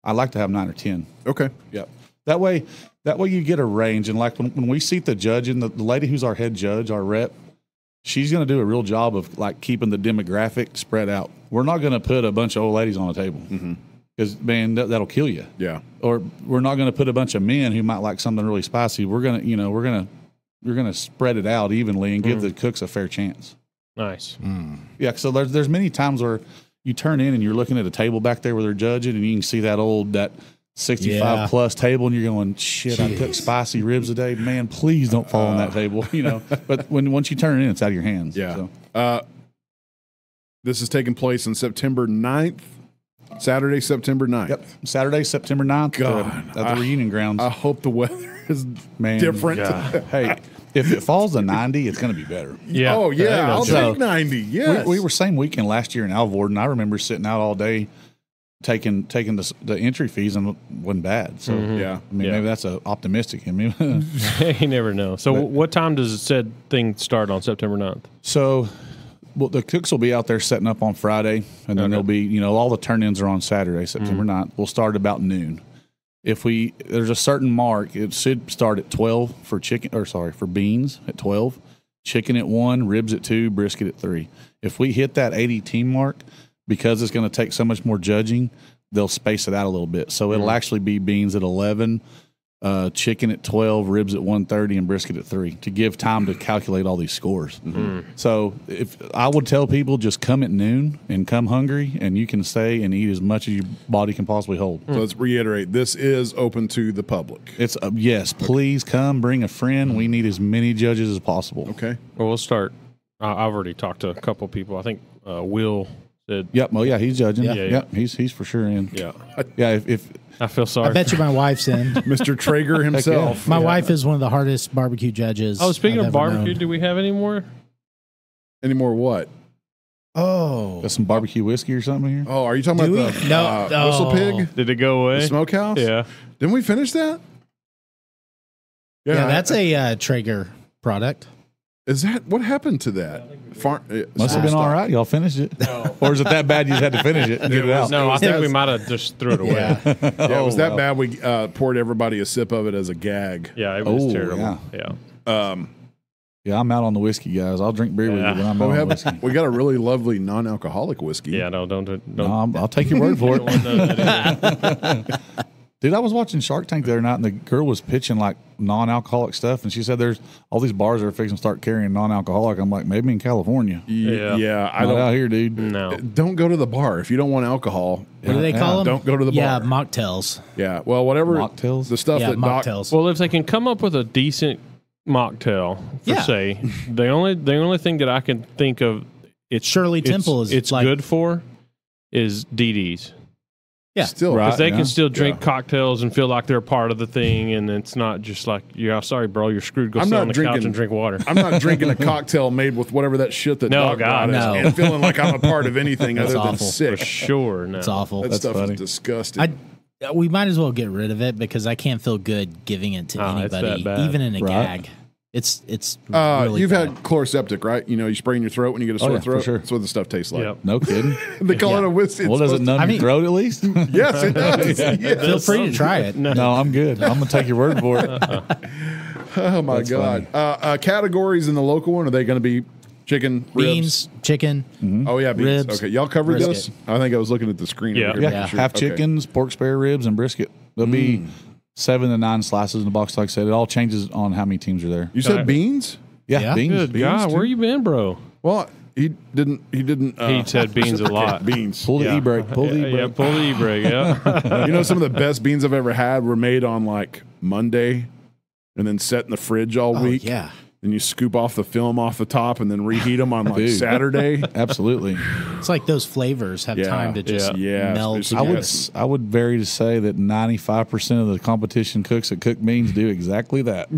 I'd like to have 9 or 10. Okay. Yep. That way you get a range. And when we seat the judge, and the lady who's our head judge, our rep, she's going to do a real job of keeping the demographic spread out. We're not going to put a bunch of old ladies on the table. Because, man, that'll kill you. Yeah. Or we're not going to put a bunch of men who might like something really spicy. We're going to spread it out evenly and give the cooks a fair chance. Nice. Yeah. So there's many times where you turn in and you're looking at a table back there where they're judging, and you can see that 65 plus table, and you're going, shit, I cooked spicy ribs today. Man, please don't fall on that table. But once you turn it in, it's out of your hands. Yeah. So. This is taking place on September 9th. Saturday, September 9th. Yep. Saturday, September 9th. God, at the reunion grounds. I hope the weather is different. Hey, if it falls to 90, it's going to be better. Yeah. Oh, yeah. I'll take 90. Yes. We were same weekend last year in Alvord, and I remember sitting out all day taking the entry fees, and it wasn't bad. So, yeah. I mean, maybe that's optimistic in me. You never know. So what time does said thing start on September 9th? So... Well, the cooks will be out there setting up on Friday, and then there'll be, all the turn-ins are on Saturday, September 9th. We'll start about noon. there's a certain mark, it should start at 12 for for beans at 12, chicken at 1, ribs at 2, brisket at 3. If we hit that 80 team mark, because it's going to take so much more judging, they'll space it out a little bit. So it'll actually be beans at 11, chicken at 12, ribs at 1:30, and brisket at 3 to give time to calculate all these scores. So if I would tell people, just come at noon and come hungry, and you can stay and eat as much as your body can possibly hold. So let's reiterate, this is open to the public. It's yes, please come, bring a friend. We need as many judges as possible. Okay. Well, we'll start. I've already talked to a couple people. I think Will said. Yep. Oh yeah, he's judging. Yeah. Yep. He's for sure in. Yeah. Yeah. If I feel sorry. I bet you my wife's in. Mr. Traeger himself. My wife is one of the hardest barbecue judges. Oh, speaking I've of ever barbecue, known. do we have any more? Any more what? Oh, got some barbecue whiskey or something here. Oh, are you talking Do about we? the No. Whistle Oh. Pig? Did it go away? The smokehouse? Yeah. Didn't we finish that? yeah, that's a Traeger product. Is that what happened to that? Must have been all right. Y'all finished it, or is it that bad you just had to finish it and get it out? No, I think that- we might have just threw it away. Yeah. Yeah, it was that wow. bad. We poured everybody a sip of it as a gag. Yeah, it was Oh, terrible. Yeah. Yeah, I'm out on the whiskey, guys. I'll drink beer with you, but I'm out on the whiskey. We got a really lovely non-alcoholic whiskey. Yeah, no, don't. No, I'll take your word for it. Don't know that either. Dude, I was watching Shark Tank the other night, and the girl was pitching like non-alcoholic stuff, and she said there's all these bars that are fixing to start carrying non-alcoholic. I'm like, maybe in California. Yeah. I Not out don't. here, dude. No. Don't go to the bar if you don't want alcohol. What do they call them? Don't go to the Yeah, bar. mocktails. Yeah, well, whatever. Mocktails? The stuff Yeah, that Doc. mocktails. Well, if they can come up with a decent mocktail, for Yeah. say, the only thing that I can think of, it's Shirley Temple is it's like- good for, is DD's. Yeah. Still, Right. Because they yeah. can still drink Yeah. cocktails and feel like they're a part of the thing, and it's not just like, yeah, sorry, bro, you're screwed. Go I'm sit not on the couch drinking- and drink water. I'm not drinking a cocktail made with whatever that shit that No, Doc God, brought us no. and feeling like I'm a part of anything That's other than awful. For sick. sure, no. It's awful. That That's stuff funny. is disgusting. We might as well get rid of it because I can't feel good giving it to It's anybody, that bad. even in a Right. gag. It's really you've bad. had chloroseptic, right? You know, you spray in your throat when you get a sore yeah, for throat. sure. That's what the stuff tastes like. Yep. No kidding. They call it Yeah. a whiskey. Well, does it numb I your mean- throat at least? Yes, it does. Yes. Feel free to try it. No. No, I'm good. I'm gonna take your word for it. Oh my That's God. Categories in the local one, are they going to be chicken, Beans, chicken. Oh yeah, beans. Ribs, Okay, y'all covered brisket. this. I think I was looking at the screen. Yeah. over here, Yeah, making sure. half Okay. chickens, pork spare ribs, and brisket. There'll be 7 to 9 slices in the box. Like I said, it all changes on how many teams are there. You said Okay. beans? Yeah, Yeah. beans. Good Beans, God, too? where you been, bro? Well, he didn't. He said beans a lot. Beans. Pull the Yeah. e-brake. Pull the e-brake. Yeah, pull the e-brake. Yeah. You know, some of the best beans I've ever had were made on like Monday, and then set in the fridge all Oh, week. yeah. Then you scoop off the film off the top, and then reheat them on like Dude. Saturday. Absolutely. It's like those flavors have Yeah. time to just Yeah. meld. Especially- I would Yes. I would vary to say that 95% of the competition cooks that cook beans do exactly that.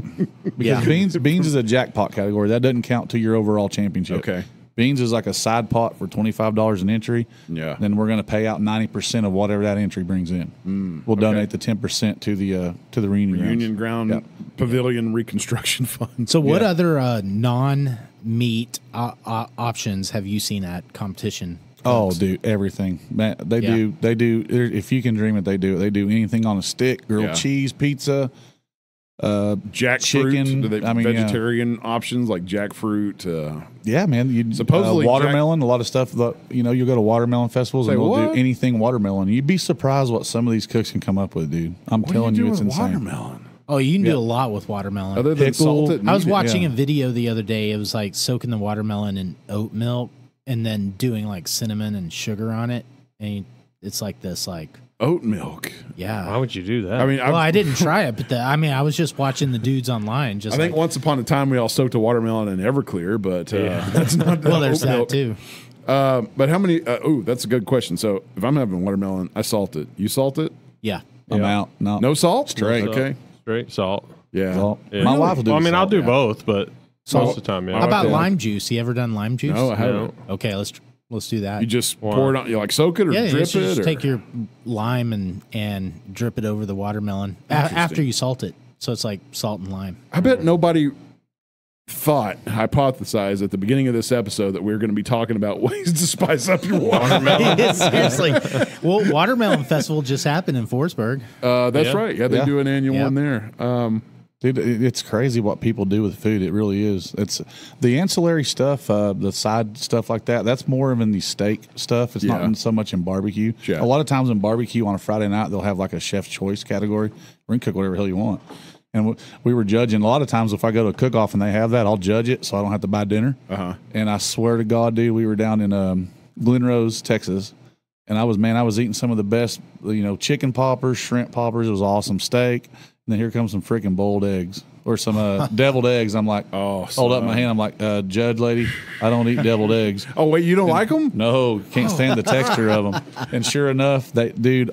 Because Yeah. beans is a jackpot category. That doesn't count to your overall championship. Okay. Beans is like a side pot for $25 an entry. Yeah. Then we're going to pay out 90% of whatever that entry brings in. We'll donate the 10% to the reunion grounds. Union Ground Yep. Pavilion Reconstruction Fund. So, what other non-meat options have you seen at competition? Oh, dude, everything. Man, they Yeah. do. If you can dream it, they do it. They do anything on a stick, grilled Yeah. cheese, pizza. Jackfruit. Chicken, Do they I mean, yeah. vegetarian options like jackfruit? Yeah, man. You Supposedly watermelon. A lot of stuff. You'll go to watermelon festivals Say and they'll what? do anything watermelon. You'd be surprised what some of these cooks can come up with, dude. I'm What do telling you you, do it's with insane. watermelon? Oh, you can Yeah. do a lot with watermelon. Other than Pickle. salted, I was meat? watching yeah. a video the other day. It was like soaking the watermelon in oat milk and then doing like cinnamon and sugar on it. And it's like this, like, oat milk. yeah. Why would you do that? I mean, Well, I didn't try it, but I was just watching the dudes online. Just I think like, once upon a time we all soaked a watermelon in Everclear, but that's not. well, there's oat that milk. too. But how many? That's a good question. So if I'm having watermelon, I salt it. You salt it? Yeah. I'm out. No salt? Straight. Okay. Straight salt. Yeah. Salt. Yeah. My wife will do. Well, I the mean, I'll salt, do yeah. both, but Salt. most of the time, yeah. How about okay. lime juice? You ever done lime juice? No, I haven't. Okay, let's do that. You just Wow. pour it on. You like soak it or yeah, you drip should it? just Or? take your lime and drip it over the watermelon after you salt it. So it's like salt and lime. I bet nobody hypothesized at the beginning of this episode that we were going to be talking about ways to spice up your watermelon. Seriously. Well, Watermelon Festival just happened in Forsberg. That's right. Yeah, they do an annual one there. Dude, it's crazy what people do with food. It really is. It's the ancillary stuff, the side stuff like that. That's more of in the steak stuff. It's not so much in barbecue. Yeah. A lot of times in barbecue on a Friday night, they'll have like a chef's choice category. We're going to cook whatever the hell you want. And we were judging. A lot of times if I go to a cook-off and they have that, I'll judge it so I don't have to buy dinner. And I swear to God, dude, we were down in Glen Rose, Texas. And I was eating some of the best, chicken poppers, shrimp poppers. It was awesome. Steak. And then here comes some freaking boiled eggs or some deviled eggs. I'm like, hold up my hand. I'm like, judge lady, I don't eat deviled eggs. Oh, wait, you don't like them? No, can't stand the texture of them. And sure enough,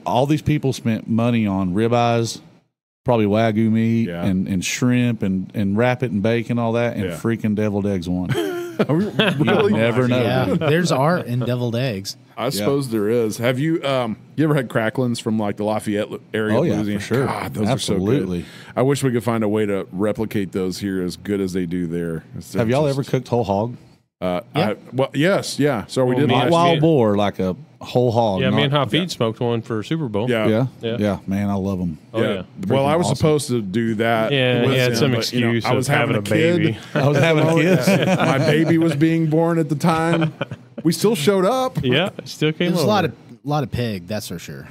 all these people spent money on ribeyes, probably Wagyu meat and shrimp and wrap it in bacon, all that, and freaking deviled eggs won. Really? Never know. Yeah, there's art in deviled eggs. I suppose there is. Have you ever had cracklins from like the Lafayette area? Oh, of yeah, Louisiana? for sure. God, those Absolutely. are so good. I wish we could find a way to replicate those here as good as they do there. Have y'all ever cooked whole hog? Yes, yeah. So we did Not wild boar, like a whole hog. Yeah, me and Hafid smoked one for Super Bowl. Yeah. Man, I love them. Oh, yeah. Well, I was supposed to do that. Yeah, he had some excuse I was of having a baby. I was having a kid. My baby was being born at the time. We still showed up. Yeah, still came There's over. a lot of pig, that's for sure.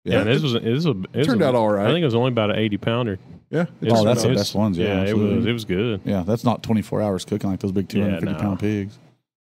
Yeah, and it turned out all right. I think it was only about an 80-pounder. Yeah. That's the best ones. Yeah, it was good. Yeah, that's not 24 hours cooking like those big 250-pound pigs.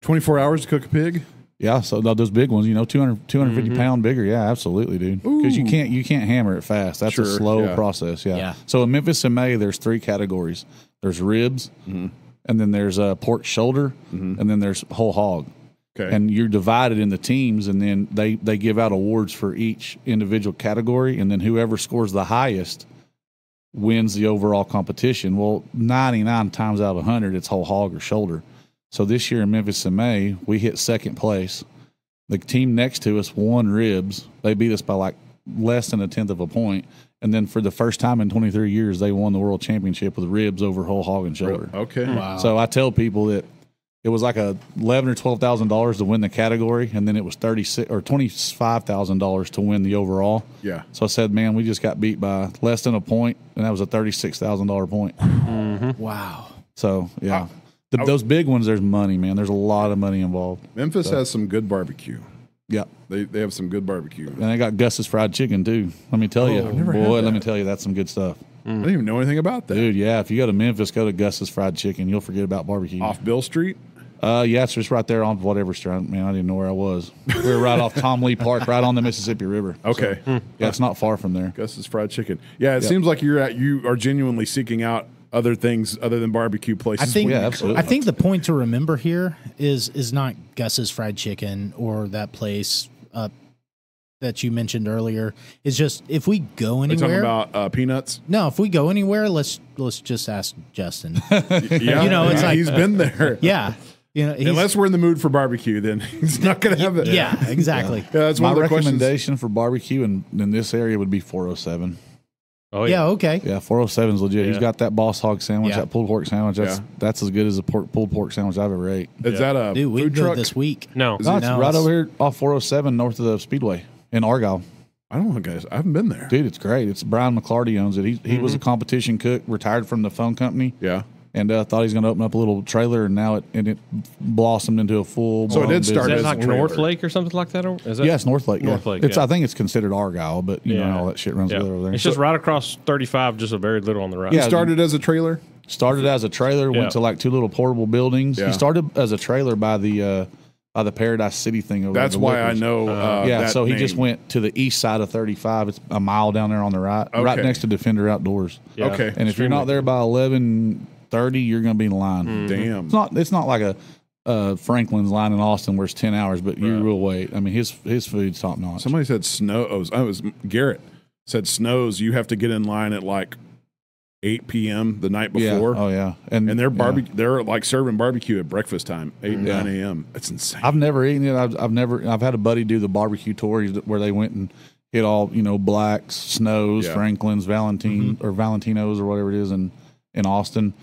24 hours to cook a pig? Yeah, so those big ones, 250 pound bigger. Yeah, absolutely, dude. Because you can't hammer it fast. That's a slow process. Yeah. So in Memphis in May, there's 3 categories. There's ribs, and then there's pork shoulder, and then there's whole hog. Okay. And you're divided into teams, and then they give out awards for each individual category, and then whoever scores the highest wins the overall competition. Well, 99 times out of 100, it's whole hog or shoulder. So this year in Memphis in May, we hit second place. The team next to us won ribs. They beat us by like less than 1/10 of a point. And then for the first time in 23 years, they won the world championship with ribs over whole hog and shoulder. Okay. Wow. So I tell people that it was like $11,000 or $12,000 to win the category, and then it was $36,000 or $25,000 to win the overall. Yeah. So I said, man, we just got beat by less than a point, and that was a $36,000 point. Wow. So yeah. Those big ones, there's money, man. There's a lot of money involved. Memphis has some good barbecue. Yeah. They have some good barbecue. And they got Gus's fried chicken, too. Let me tell you. Boy, let me tell you, that's some good stuff. I didn't even know anything about that. Dude, yeah. If you go to Memphis, go to Gus's fried chicken. You'll forget about barbecue. Off Bill Street? Yeah, it's just right there on whatever street. Man, I didn't know where I was. We were right off Tom Lee Park, right on the Mississippi River. Okay. So, yeah, it's not far from there. Gus's fried chicken. Yeah, it seems like you are genuinely seeking out other things other than barbecue places. Absolutely. I think the point to remember here is not Gus's fried chicken or that place that you mentioned earlier. It's just if we go anywhere. Are you talking about peanuts? No, if we go anywhere, let's just ask Justin. Yeah, it's like he's been there. Yeah. Unless we're in the mood for barbecue, then he's not going to have it. Yeah, exactly. Yeah, that's one My of the recommendation for barbecue in this area would be 407. Oh, yeah, okay. Yeah, 407 is legit. Yeah. He's got that boss hog sandwich, Yeah. that pulled pork sandwich. That's as good as a pulled pork sandwich I've ever ate. Is that a Dude, we food go truck? this week. No. No, it's right over here off 407 north of the Speedway in Argyle. I don't know, guys. I haven't been there. Dude, it's great. It's Brian McClarty owns it. He was a competition cook, retired from the phone company. Yeah. And thought he was going to open up a little trailer, and now it blossomed into a full. So it did start Is as that a like trailer. North Lake or something like that? Is that Yes, North Lake. North yeah. Lake, It's yeah. I think it's considered Argyle, but you know all that shit runs together over there. It's just right across 35, just a very little on the right. It started as a trailer? Started as a trailer, Yeah. went to like 2 little portable buildings. Yeah. He started as a trailer by the Paradise City thing over That's there. why I know Yeah, that so he name. just went to the east side of 35. It's a mile down there on the right, right Okay. next to Defender Outdoors. Yeah. Okay. And if you're not there by 11:30, you're going to be in line. Damn. It's not like a Franklin's line in Austin where it's 10 hours, but you will wait. I mean, his food's top notch. Somebody said snows. Oh, it was Garrett said snows. You have to get in line at like 8 p.m. the night before. Yeah. Oh yeah, And they're they're like serving barbecue at breakfast time, 8 and 9 a.m. It's insane. I've never eaten it. I've had a buddy do the barbecue tour where they went and hit all Blacks, Snows, Yeah. Franklin's, or Valentinos or whatever it is in Austin.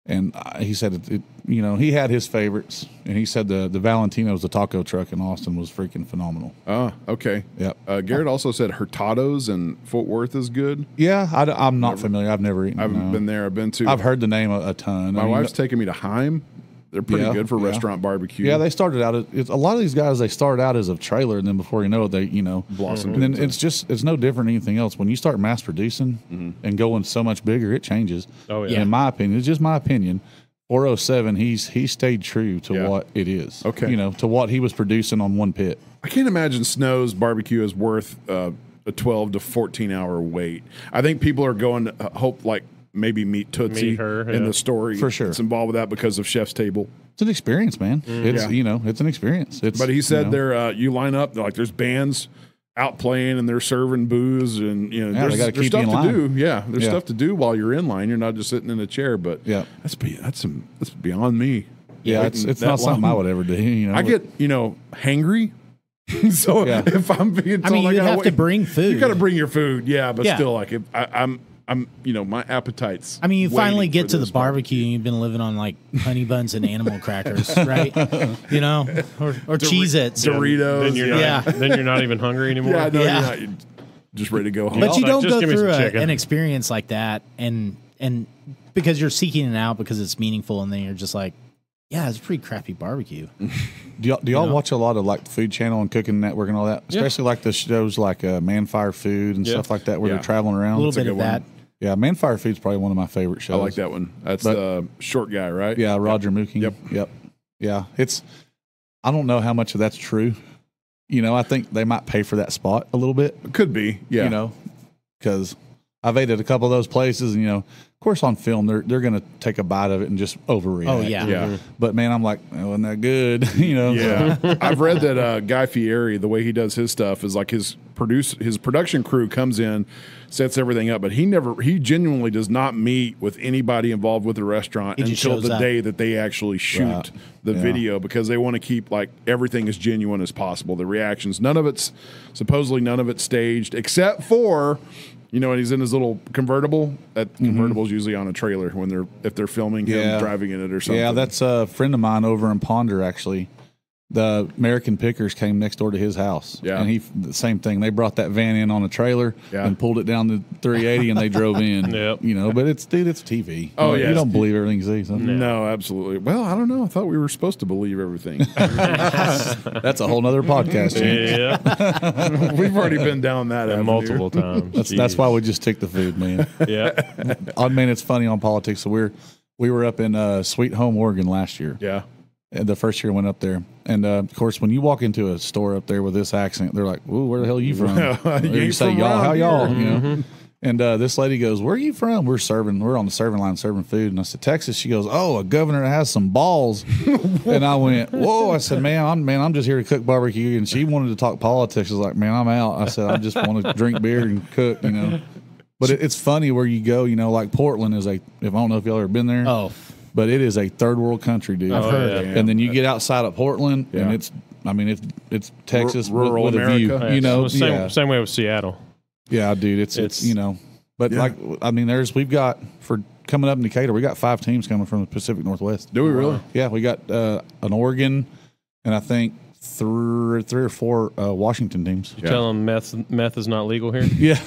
And he said, he had his favorites. And he said the Valentino's, the taco truck in Austin, was freaking phenomenal. Oh, okay. Yep. Garrett also said Hurtado's in Fort Worth is good. Yeah, I'm not familiar. I've never eaten. I haven't been there. I've been to. I've heard the name a ton. My wife's taken me to Heim. They're pretty good for restaurant barbecue. Yeah, they started out. A lot of these guys, they start out as a trailer, and then before you know it, they blossom. And then it's no different than anything else. When you start mass producing and going so much bigger, it changes. Oh yeah. And in my opinion, it's just my opinion. 407, he stayed true to what it is. Okay. To what he was producing on one pit. I can't imagine Snow's barbecue is worth a 12 to 14 hour wait. I think people are going to hope maybe meet Tootsie in the story. For sure. It's involved with that because of Chef's Table. It's an experience, man. It's it's an experience. But he said you line up, there's bands out playing and they're serving booze and there's stuff to do. Yeah, there's stuff to do while you're in line. You're not just sitting in a chair. But that's beyond me. Yeah, it's not something I would ever do. I get hangry. So if I'm being told, you have to bring food. You got to bring your food. Yeah, but still, if I'm my appetite's. You finally get to the barbecue and you've been living on honey buns and animal crackers, right? Or Cheez-Its, Doritos. Then you're not even hungry anymore. You're just ready to go home. But you don't go through an experience like that, and because you're seeking it out because it's meaningful, and then you're just like, yeah, it's a pretty crappy barbecue. Do y'all watch a lot of the Food Channel and Cooking Network and all that? Especially the shows like Man Fire Food and stuff like that where they're traveling around. A little bit of that. Yeah, Man Fire Food's probably one of my favorite shows. I like that one. That's the short guy, right? Yeah, Roger Mooking. Yep. Yeah, I don't know how much of that's true. I think they might pay for that spot a little bit. It could be, yeah. Because I've ate at a couple of those places, and of course on film they're going to take a bite of it and just overreact. Oh yeah, yeah. But man, I'm like, wasn't that good? Yeah. I've read that Guy Fieri, the way he does his stuff is his production crew comes in, sets everything up, but he genuinely does not meet with anybody involved with the restaurant until the day that they actually shoot the video, because they want to keep everything as genuine as possible. The reactions, none of it's staged except for. And he's in his little convertible. That convertible's usually on a trailer if they're filming him driving in it or something. Yeah, that's a friend of mine over in Ponder, actually. The American Pickers came next door to his house. Yeah. And the same thing. They brought that van in on a trailer and pulled it down the 380 and they drove in. Yep. But it's TV. Oh, yeah. You don't believe everything you see. So. No, absolutely. Well, I don't know. I thought we were supposed to believe everything. That's a whole nother podcast. Yeah. We've already been down that multiple times. That's why we just take the food, man. Yeah. Man, it's funny on politics. So we were up in Sweet Home, Oregon last year. Yeah. The first year I went up there. And, of course, when you walk into a store up there with this accent, they're like, "Ooh, where the hell are you from?" You say, "Y'all, how y'all?" And this lady goes, "Where are you from?" We're on the serving line serving food. And I said, "Texas." She goes, "Oh, a governor that has some balls." And I went, "Whoa." I said, I'm just here to cook barbecue." And she wanted to talk politics. I was like, "Man, I'm out." I said, "I just want to drink beer and cook, But it's funny where you go, like Portland is I don't know if y'all ever been there. Oh. But it is a third world country, dude. I've heard. And then you get outside of Portland, and it's Texas rural with America. A view. Same way with Seattle. Yeah, dude. It's But we've got for coming up in Decatur, we got 5 teams coming from the Pacific Northwest. Do we really? Yeah, we got an Oregon, and I think 3 or 4 Washington teams. You tell them meth is not legal here. Yeah.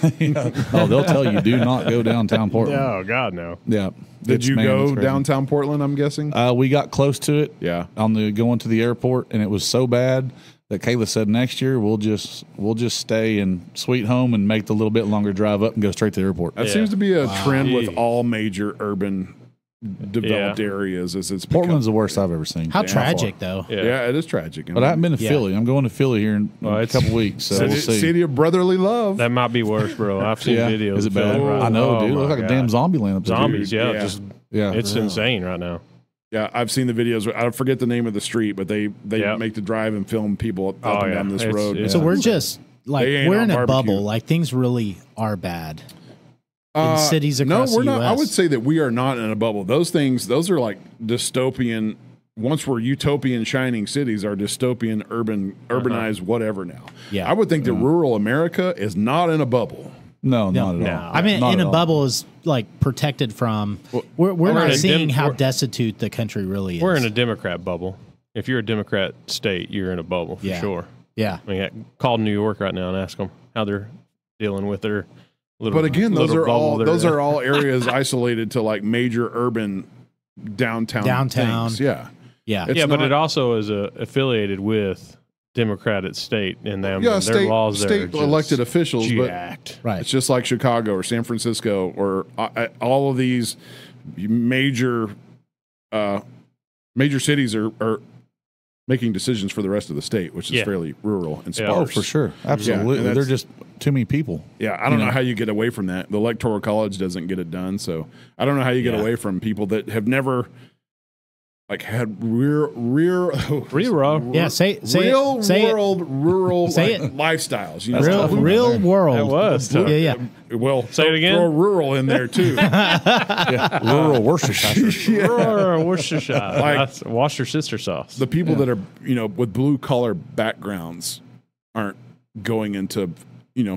Oh, they'll tell you, do not go downtown Portland. Oh God, no. Yeah. Did you go downtown Portland? I'm guessing. We got close to it. Yeah. Going to the airport, and it was so bad that Kayla said next year we'll just stay in Sweet Home and make the little bit longer drive up and go straight to the airport. That seems to be a trend with all major urban developed areas. Portland's the worst I've ever seen. How tragic, though. Yeah, it is tragic. But I haven't been to Philly. I'm going to Philly here in a couple weeks. So we'll see. City of brotherly love. That might be worse, bro. I've seen videos. Is it bad? I know, dude. It looks like a damn zombie land up there. Zombies, it's insane right now. Yeah, I've seen the videos. I forget the name of the street, but they make the drive and film people up and down this road. So we're just we're in a bubble. Like things really are bad. In cities across the US. Not. I would say that we are not in a bubble. Those are like dystopian. Once we're utopian shining cities, are dystopian urbanized whatever now. Yeah. I would think that rural America is not in a bubble. No, not at all. No. I mean, Not in at a all. bubble is like protected from. We're not seeing how destitute the country really is. We're in a Democrat bubble. If you're a Democrat state, you're in a bubble for sure. Yeah. I mean, call New York right now and ask them how they're dealing with their little. But again, those little are all areas isolated to like major urban downtown things. Yeah. Yeah. It's but not- it also is affiliated with Democratic state, and them their laws there are state just elected officials, but jacked. Right. it's just like Chicago or San Francisco or all of these major cities are making decisions for the rest of the state, which is fairly rural and sparse. Oh, for sure. Absolutely. Yeah, They're just too many people. Yeah, I don't know how you get away from that. The Electoral College doesn't get it done, so I don't know how you get away from people that have never like had real Real rural Say it. lifestyles. You know, real world. That was tough. Yeah. well, Say it again? Throw rural in there too. Rural Worcestershire. Worcestershire. That's wash your sister sauce. The people that are with blue collar backgrounds aren't going into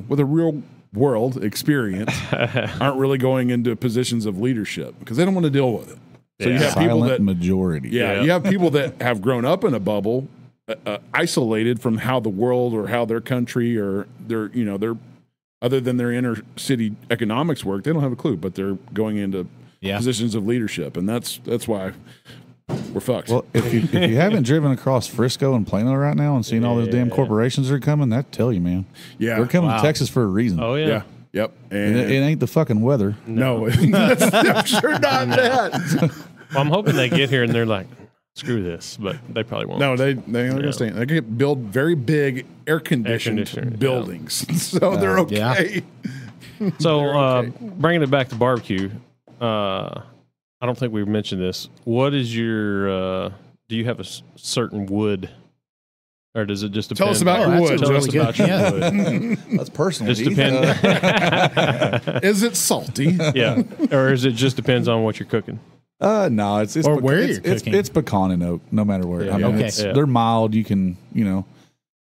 with a real world experience aren't really going into positions of leadership because they don't want to deal with it. So you have people that majority. Yeah, you have people that have grown up in a bubble, isolated from how the world or how their country or their other than their inner city economics work. They don't have a clue, but they're going into positions of leadership, and that's why we're fucked. Well, if you haven't driven across Frisco and Plano right now and seen all those damn corporations that are coming, that tell you, man. Yeah, they're coming to Texas for a reason. Oh yeah. yeah. Yep. And it ain't the fucking weather. No, I'm sure not that. Well, I'm hoping they get here and they're like, screw this, but they probably won't. No, they understand. They can build very big air conditioned buildings, so they're okay. So bringing it back to barbecue, I don't think we've mentioned this. What is your? Do you have a certain wood, or does it just depend? Tell us about your wood. Tell us really about your wood. That's personal. Just depend. Is it salty? Yeah, or is it just depends on what you're cooking? No, it's Or where you're cooking. It's pecan and oak, no matter where. Yeah. I mean, Okay. they're mild. You can,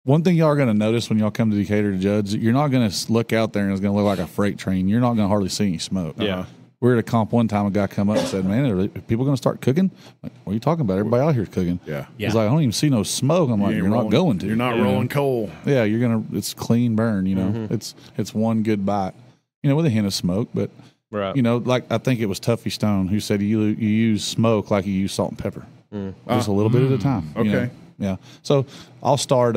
one thing y'all are going to notice when y'all come to Decatur to judge, you're not going to look out there and it's going to look like a freight train. You're not going to hardly see any smoke. Yeah. We were at a comp one time. A guy come up and said, "Man, are people going to start cooking?" Like, what are you talking about? Everybody out here is cooking. Yeah. He's like, "I don't even see no smoke." I'm like, "You're not going to. You're not rolling coal. Yeah, you're gonna. It's clean burn. It's one good bite. With a hint of smoke, but." Right. Like I think it was Tuffy Stone who said you use smoke like you use salt and pepper, just a little bit at a time. Okay. Yeah. So I'll start.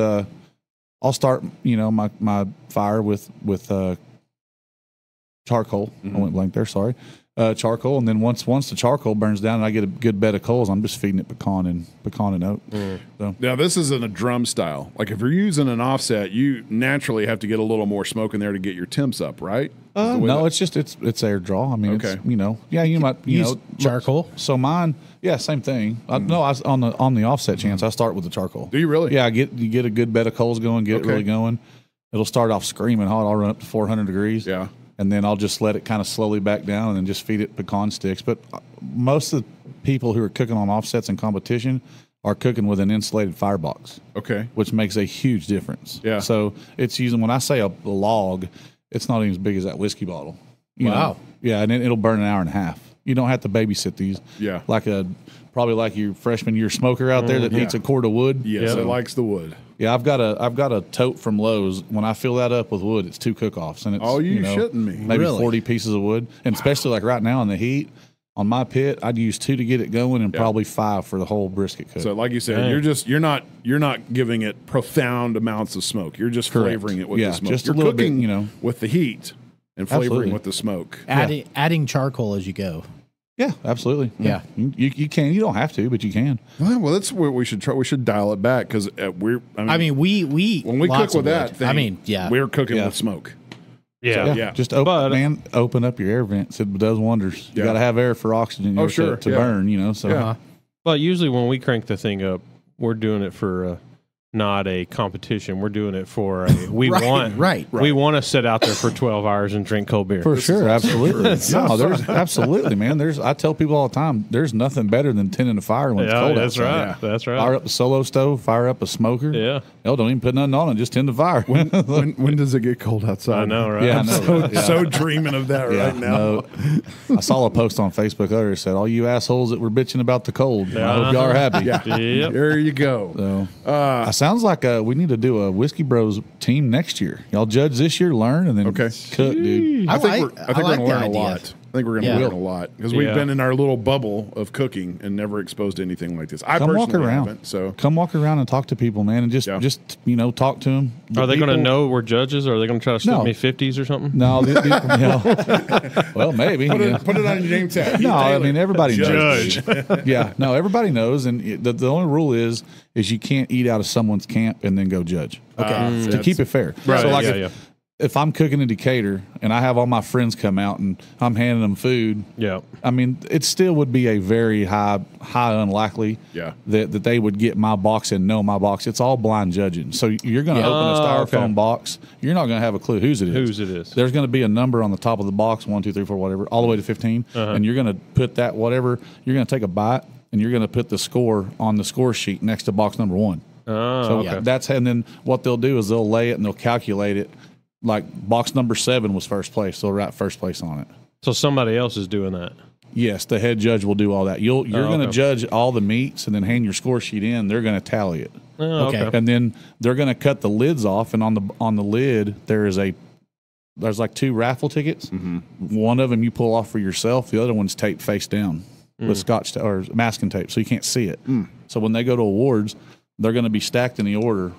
My fire with charcoal. I went blank there. Sorry. Charcoal, and then once the charcoal burns down and I get a good bed of coals, I'm just feeding it pecan and oak. So. Now this isn't a drum style. Like if you're using an offset, you naturally have to get a little more smoke in there to get your temps up, right? No, it's air draw. I mean, Okay. you might Use charcoal. So mine, same thing. No, I was on the offset chance. I start with the charcoal. Do you really? Yeah, you get a good bed of coals going, get it really going. It'll start off screaming hot. I'll run up to 400 degrees. Yeah. And then I'll just let it kind of slowly back down and then just feed it pecan sticks. But most of the people who are cooking on offsets in competition are cooking with an insulated firebox. Okay. Which makes a huge difference. Yeah. So it's using, when I say a log, it's not even as big as that whiskey bottle. You Wow. know? Yeah, and it'll burn an hour and a half. You don't have to babysit these. Yeah. Probably like your freshman year smoker out there that needs a cord of wood. Yes, Yeah. it likes the wood. Yeah, I've got a tote from Lowe's. When I fill that up with wood, it's 2 cook-offs, and it's shitting me. maybe Really? 40 pieces of wood. And especially like right now in the heat, on my pit, I'd use 2 to get it going, and probably 5 for the whole brisket cook. So like you said, you're not giving it profound amounts of smoke. You're just Correct. flavoring it with Yeah, the smoke. just a You're little bit, cooking with the heat and flavoring Absolutely. with the smoke. Adding charcoal as you go. Yeah, absolutely. Yeah. You can. You don't have to, but you can. Well, that's what we should try. We should dial it back because we We when we cook lots with of that wood. thing, we're cooking Yeah. with smoke. Yeah. Yeah. Just But- open up your air vents. It does wonders. You Yeah. got to have air for oxygen to burn, So Yeah. But usually when we crank the thing up, we're doing it for not a competition. We're doing it for a, we want to sit out there for 12 hours and drink cold beer. For sure, absolutely. No, there's absolutely, man. I tell people all the time, there's nothing better than tending a fire when it's cold outside. Right. That's right. Fire up a solo stove, fire up a smoker. Yeah. Hell, don't even put nothing on it, just tend the fire. When does it get cold outside? I know, right? Yeah, I know. So dreaming of that right now. No. I saw a post on Facebook earlier that said, all you assholes that were bitching about the cold, I hope y'all are happy. Yeah. Yep. There you go. So, sounds like we need to do a Whiskey Bros team next year. Y'all judge this year, learn, and then cook, dude. I think we're going to learn a idea. lot. I think we're going to learn a lot because we've been in our little bubble of cooking and never exposed to anything like this. I Come walk personally around. haven't. So come walk around and talk to people, man, and just talk to them. Are they going to know we're judges, or are they going to try to slip me 50s or something? No, well, maybe. Put it on your name tag. No, I mean everybody Judge. knows. Yeah, no, everybody knows, and the only rule is you can't eat out of someone's camp and then go judge. Okay, to keep it fair. Right. So like if I'm cooking in Decatur and I have all my friends come out and I'm handing them food, I mean, it still would be a very high unlikely that they would get my box and know my box. It's all blind judging. So you're going to open a styrofoam box. You're not going to have a clue whose it is. There's going to be a number on the top of the box, 1, 2, 3, 4, whatever, all the way to 15. And you're going to put that whatever, you're going to take a bite and you're going to put the score on the score sheet next to box number 1. And then what they'll do is they'll lay it and they'll calculate it. Like box number 7 was first place, so they'll write first place on it. So somebody else is doing that. Yes, the head judge will do all that. You're going to judge all the meats and then hand your score sheet in. They're going to tally it. Okay. And then they're going to cut the lids off, and on the lid there's like 2 raffle tickets. One of them you pull off for yourself. The other one's taped face down with scotch or masking tape, so you can't see it. So when they go to awards, they're going to be stacked in the order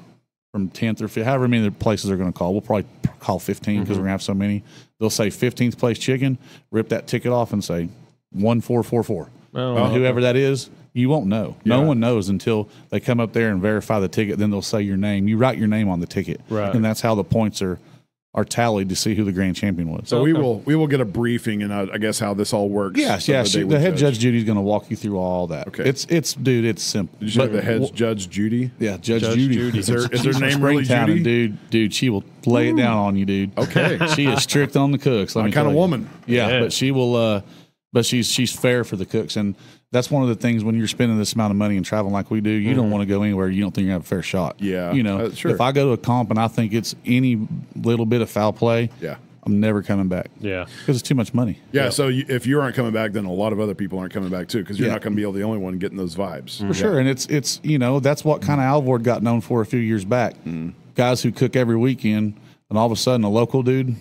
from 10th or 5th, however many places they're going to call. We'll probably call 15 because we're going to have so many. They'll say 15th place chicken, rip that ticket off and say 1444. Whoever that is, you won't know. No one knows until they come up there and verify the ticket. Then they'll say your name. You write your name on the ticket. Right. And that's how the points are tallied to see who the grand champion was. So we will get a briefing and I guess how this all works. Yes. The head judge Judy's going to walk you through all that. Okay. It's simple. Did you say the head judge Judy? Yeah, Judge Judy. Is her name really Judy? Dude, she will lay it down on you, dude. Okay. She is strict on the cooks. My kind of woman. Yeah, but she will. But she's fair for the cooks, and that's one of the things when you're spending this amount of money and traveling like we do. You don't want to go anywhere you don't think you're gonna have a fair shot. Yeah, sure. If I go to a comp and I think it's any little bit of foul play, I'm never coming back. Yeah, because it's too much money. Yeah. So if you aren't coming back, then a lot of other people aren't coming back too, because you're not going to be the only one getting those vibes. For sure, and it's that's what kind of Alvord got known for a few years back. Guys who cook every weekend. And all of a sudden, a local dude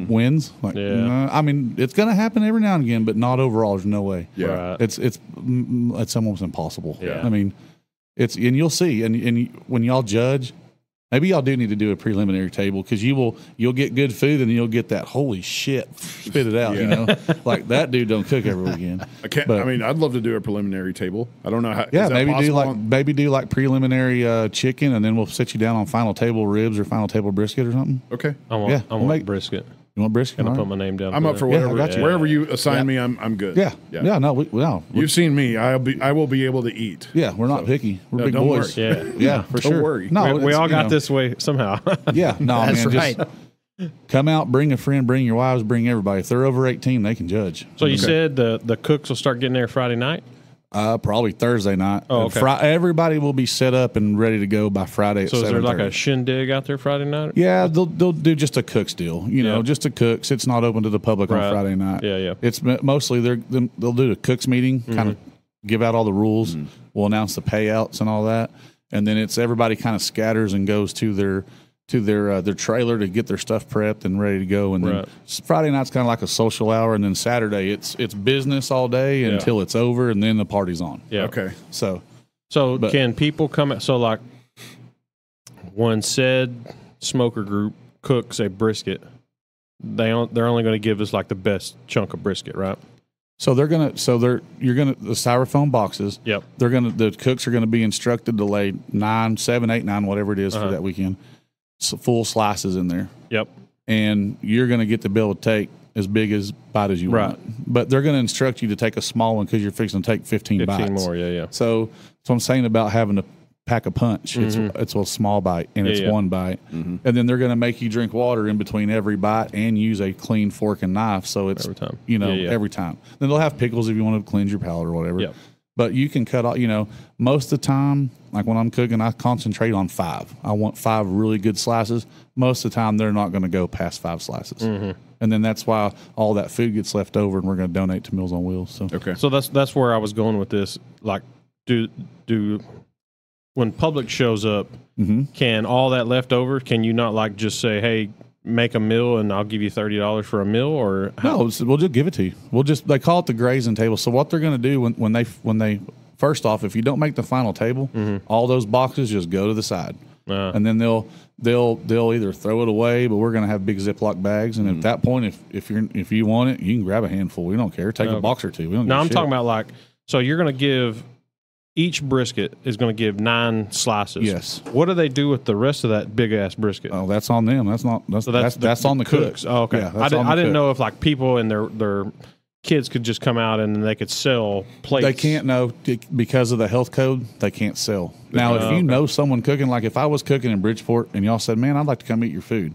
wins. Like, I mean, it's going to happen every now and again, but not overall. There's no way. Yeah, it's almost impossible. Yeah, I mean, and you'll see, and when y'all judge, maybe y'all do need to do a preliminary table because you'll get good food and you'll get that holy shit, spit it out. Like that dude don't cook every weekend. I mean, I'd love to do a preliminary table. I don't know how. Yeah, maybe do like preliminary chicken, and then we'll sit you down on final table ribs or final table brisket or something. Okay. I want brisket. You want brisket? Gonna put my name down. I'm up for whatever. I got you. Wherever you assign me, I'm good. Yeah. No. You've seen me. I will be able to eat. Yeah, we're not picky. We're big don't boys. worry. Yeah, for sure. Don't worry. No, we all got this way somehow. Yeah, no, That's man. right. Just come out, bring a friend, bring your wives, bring everybody. If they're over 18, they can judge. So you said the cooks will start getting there Friday night? Probably Thursday night. Oh, okay. Everybody will be set up and ready to go by Friday at 7:30. So is there like a shindig out there Friday night? Yeah, they'll do just a cooks deal. Just a cooks. It's not open to the public on Friday night. Yeah. It's mostly they'll do a cooks meeting, kind of give out all the rules. We'll announce the payouts and all that, and then it's everybody kind of scatters and goes to their trailer to get their stuff prepped and ready to go. And then Friday night's kind of like a social hour, and then Saturday it's business all day until it's over, and then the party's on. Yeah. Okay. So can people come out? So like when said smoker group cooks a brisket, they're only going to give us like the best chunk of brisket, right? So you're gonna the styrofoam boxes. Yep. The cooks are gonna be instructed to lay 9, 7, 8, 9, whatever it is for that weekend. Full slices in there. Yep. And you're going to get to be able to take as big as bite as you want. But they're going to instruct you to take a small one because you're fixing to take 15 bites. 15 more, yeah. So I'm saying about having to pack a punch. It's a small bite, and it's one bite. And then they're going to make you drink water in between every bite and use a clean fork and knife. So it's, every time. Every time. Then they'll have pickles if you want to cleanse your palate or whatever. Yep. But you can cut off, most of the time, like when I'm cooking, I concentrate on 5. I want 5 really good slices. Most of the time, they're not going to go past 5 slices. And then that's why all that food gets left over, and we're going to donate to Meals on Wheels. So Okay. So that's where I was going with this. Like, do when public shows up, can all that left over? Can you not like just say, hey, make a meal and I'll give you $30 for a meal, or how? no, we'll just give it to you. They call it the grazing table. So what they're going to do when they first off, if you don't make the final table, all those boxes just go to the side, and then they'll either throw it away, but we're going to have big Ziploc bags, and at that point, if you want it, you can grab a handful. We don't care. Take a box or two. We don't. No, give a I'm shit. talking about like, so you're going to give. Each brisket is going to give 9 slices. Yes. What do they do with the rest of that big ass brisket? Oh, that's on them. That's not. That's on the cooks. cooks. Oh, okay. Yeah, I didn't know if like people and their kids could just come out and they could sell plates. They can't know because of the health code. They can't sell. Now, if you know someone cooking, like if I was cooking in Bridgeport and y'all said, "Man, I'd like to come eat your food,"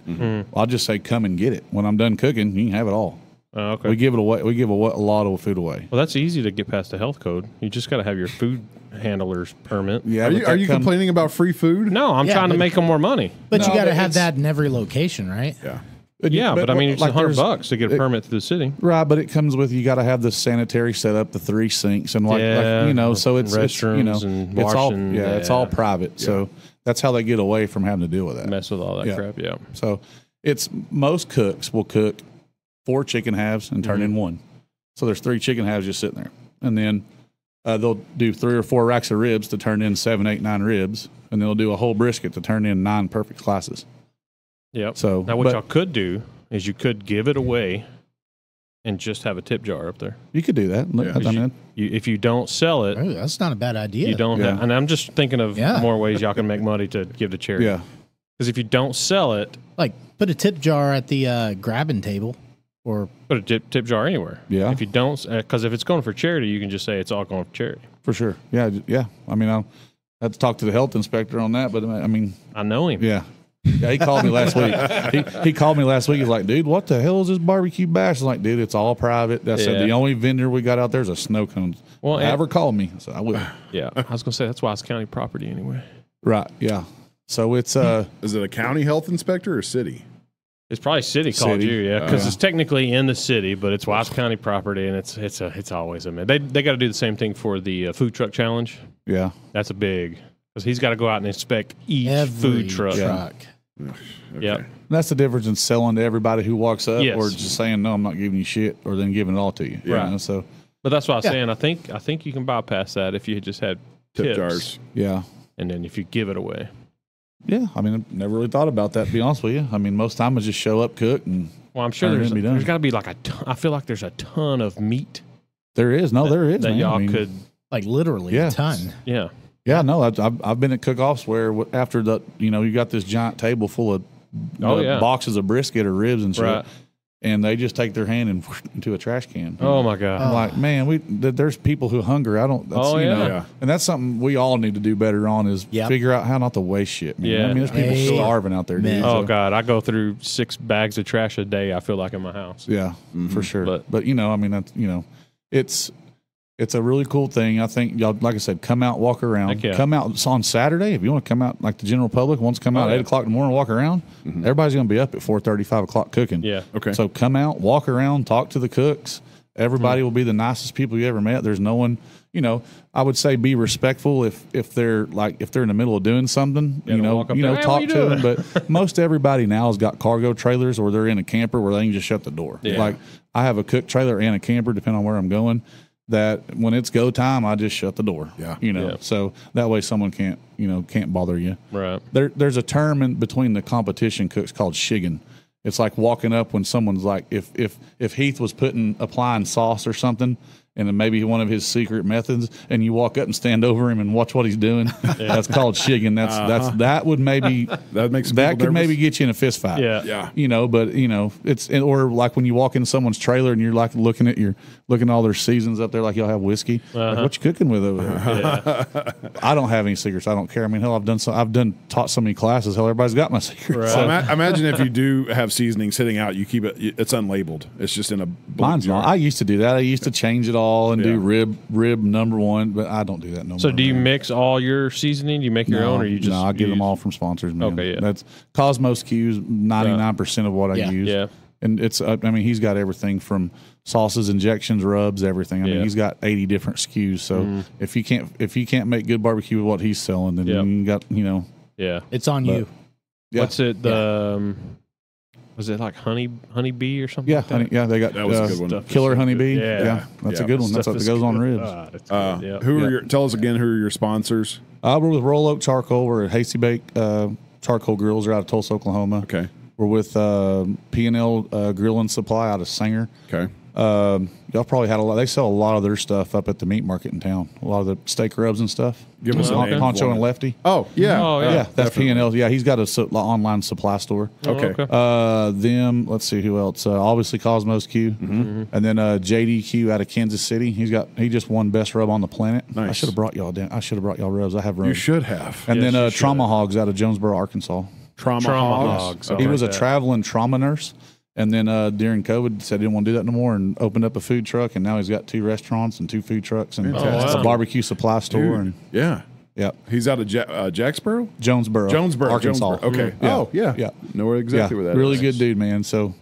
I'll just say, "Come and get it." When I'm done cooking, you can have it all. Okay. We give it away. We give a lot of food away. Well, that's easy to get past the health code. You just got to have your food handler's permit. Yeah. Are you complaining about free food? No, I'm trying to make them more money. But No, you got to but have it's- that in every location, right? Yeah. Yeah, but I mean, it's like $100 to get a permit through the city. Right, but it comes with you got to have the sanitary setup, the 3 sinks, and so it's restrooms and it's all washing, it's all private. So that's how they get away from having to deal with that. Mess with all that crap. Yeah. So it's most cooks will cook 4 chicken halves and turn in 1. So there's 3 chicken halves just sitting there, and then they'll do 3 or 4 racks of ribs to turn in 7, 8, 9 ribs, and they'll do a whole brisket to turn in 9 perfect slices. Yep. So now, what y'all could do is you could give it away and just have a tip jar up there. You could do that. I mean, If you don't sell it, Oh, that's not a bad idea. you don't. Yeah. And I'm just thinking of more ways y'all can make money to give to charity. yeah. Because if you don't sell it, Like put a tip jar at the grabbing table, or put a tip jar anywhere. Yeah. If you don't, because if it's going for charity, you can just say it's all going for charity. For sure. Yeah. Yeah. I mean, I'll have to talk to the health inspector on that, but I mean, I know him. yeah. Yeah, he called me last week. He called me last week. He's like, dude, what the hell is this barbecue bash? I'm like, dude, it's all private. That's Yeah. the only vendor we got out there is a snow cone. Well, Ever call me? So I will. Yeah. I was going to say, that's why it's county property anyway. Right. Yeah. So it's Is it a county health inspector or city? It's probably city called City. you, yeah, because it's technically in the city, but it's Wise County property, and it's always a mess. They got to do the same thing for the food truck challenge. yeah. That's a big, because he's got to go out and inspect each every food truck. truck. Yep. And that's the difference in selling to everybody who walks up Yes. or just saying, no, I'm not giving you shit, or then giving it all to you. Right. You know? So But that's what I was saying. I think you can bypass that if you just had Tip tips, jars. yeah. and then if you give it away. Yeah. I mean, I never really thought about that, to be honest with you. I mean, most time I just show up, cook, and Well, I'm sure Turn it there's and be done. got to be like a ton, I feel like there's a ton of meat there is. No, there is. that man. y'all I mean, could, Like literally Yeah. a ton. yeah. Yeah, no, I've been at cook-offs where after the, you got this giant table full of boxes of brisket or ribs and shit, Right. and they just take their hand and into a trash can. Oh my God. I'm like, man, there's people who hunger. I don't. That's, Oh, yeah. Yeah. And that's something we all need to do better on is Yep. figure out how not to waste shit. Man. Yeah. I mean, there's people Hey, starving out there. Dude, man. Oh so- God, I go through 6 bags of trash a day. I feel like in my house. Yeah, for sure. But- But I mean, that's it's a really cool thing. I think y'all, like I said, come out, walk around. Heck yeah. Come out. It's on Saturday. If you want to come out, like the general public wants to come out at 8 o'clock in the morning, walk around. Everybody's going to be up at 4:30, 5 o'clock cooking. Yeah. Okay. So come out, walk around, talk to the cooks. Everybody will be the nicest people you ever met. There's no one. I would say be respectful if they're in the middle of doing something. Yeah, don't walk up there, "Hey, what talk you to doing?" them. But most everybody now has got cargo trailers, or they're in a camper where they can just shut the door. Yeah. Like I have a cook trailer and a camper, depending on where I'm going. That when it's go time, I just shut the door. Yeah. Yeah. So that way someone can't bother you. Right. There's a term in between the competition cooks called shigging. It's like walking up when someone's like, if Heath was applying sauce or something, and then maybe one of his secret methods, and you walk up and stand over him and watch what he's doing. That's called shigging. That would maybe that could maybe get you in a fist fight. Yeah. But it's or like when you walk in someone's trailer and you're like looking at all their seasons up there, like y'all have whiskey. Like, what you cooking with over there? I don't have any secrets. I don't care. I mean, hell, I've taught so many classes. Hell, everybody's got my secrets. Right. So imagine if you do have seasoning sitting out, you keep it. It's unlabeled. It's just in a. Mine's not. I used to do that. I used to change it all and do rib number one, but I don't do that no more. So do you mix all your seasoning? Do you make your own, or you just? No, I get them all from sponsors. Man. Okay, yeah. That's Cosmos Q's 99% of what I use. Yeah. And it's, I mean, he's got everything from sauces, injections, rubs, everything. I mean, he's got 80 different SKUs. So if you can't make good barbecue with what he's selling, then you got, Yeah. It's on you. Yeah. What's it? Was it like honeybee or something? Yeah, like that? They got that was a good one. Killer honeybee. Yeah. That's a good one. That's what goes on ribs. Tell us again who are your sponsors? We're with Roll Oak Charcoal. We're at Hasty Bake Charcoal Grills. They're out of Tulsa, Oklahoma. Okay. We're with P&L Grill and Supply out of Sanger. Okay. Y'all probably had a lot. They sell a lot of their stuff up at the meat market in town. A lot of the steak rubs and stuff. Give us a name. Poncho and Lefty. Oh yeah. Yeah, that's P&L. Yeah, he's got a online supply store. Okay. Let's see who else. Obviously Cosmos Q, and then JDQ out of Kansas City. He just won best rub on the planet. Nice. I should have brought y'all down. I should have brought y'all rubs. I have rubs. You should have. And then Trauma Hogs out of Jonesboro, Arkansas. Trauma Hogs. Okay. He was a traveling trauma nurse. And then during COVID, said he didn't want to do that no more and opened up a food truck. And now he's got 2 restaurants and 2 food trucks and a barbecue supply store. And yeah. He's out of Jacksboro? Jonesboro, Arkansas. Okay. Yeah. Oh, yeah. Know exactly where that really is. good dude, man. So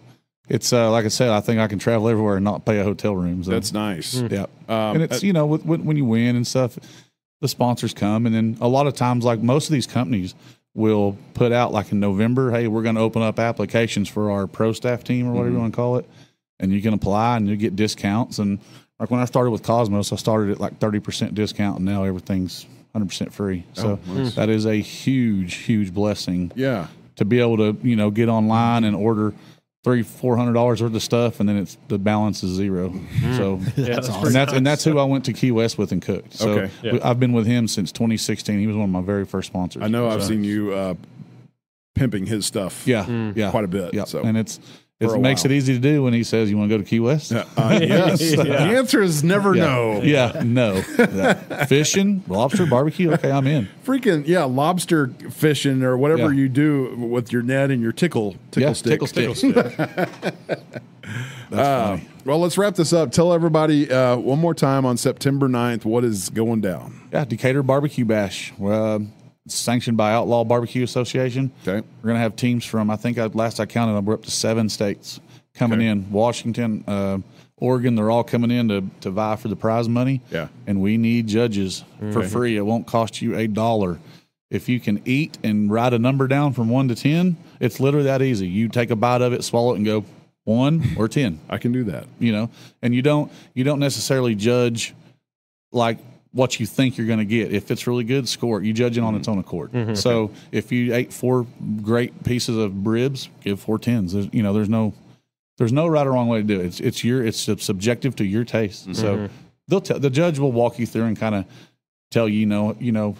it's like I said, I think I can travel everywhere and not pay a hotel room. So. That's nice. Yeah. And it's, when you win and stuff, the sponsors come. And then a lot of times, like most of these companies will put out like in November, hey, we're going to open up applications for our pro staff team or whatever you want to call it. And you can apply and you get discounts. And like when I started with Cosmos, I started at like 30% discount and now everything's 100% free. So that is a huge, huge blessing. Yeah. To be able to, get online and order $300-400 worth of stuff, and then the balance is zero. So That's awesome. and that's who I went to Key West with and cooked. So I've been with him since 2016. He was one of my very first sponsors. I know. I've seen you pimping his stuff. Yeah, quite a bit. Yeah, so. and it makes it easy to do when he says you want to go to Key West. Yes. The answer is never no. Yeah, no. Fishing, lobster, barbecue. Okay, I'm in. Freaking lobster fishing or whatever you do with your net and your tickle stick. Tickle stick. That's funny. Well, let's wrap this up. Tell everybody one more time on September 9th what is going down. Yeah, Decatur BBQ Bash. It's sanctioned by Outlaw Barbecue Association. Okay. We're going to have teams from, I think last I counted, we're up to 7 states coming in. Washington, Oregon, they're all coming in to vie for the prize money. Yeah. And we need judges for free. It won't cost you $1. If you can eat and write a number down from 1 to 10, it's literally that easy. You take a bite of it, swallow it, and go 1 or 10. I can do that. And you don't necessarily judge like what you think you're going to get. If it's really good, score it. You judge it on its own accord. So if you ate 4 great pieces of ribs, give 4 10s. There's no right or wrong way to do it. It's subjective to your taste. So the judge will walk you through and kind of tell you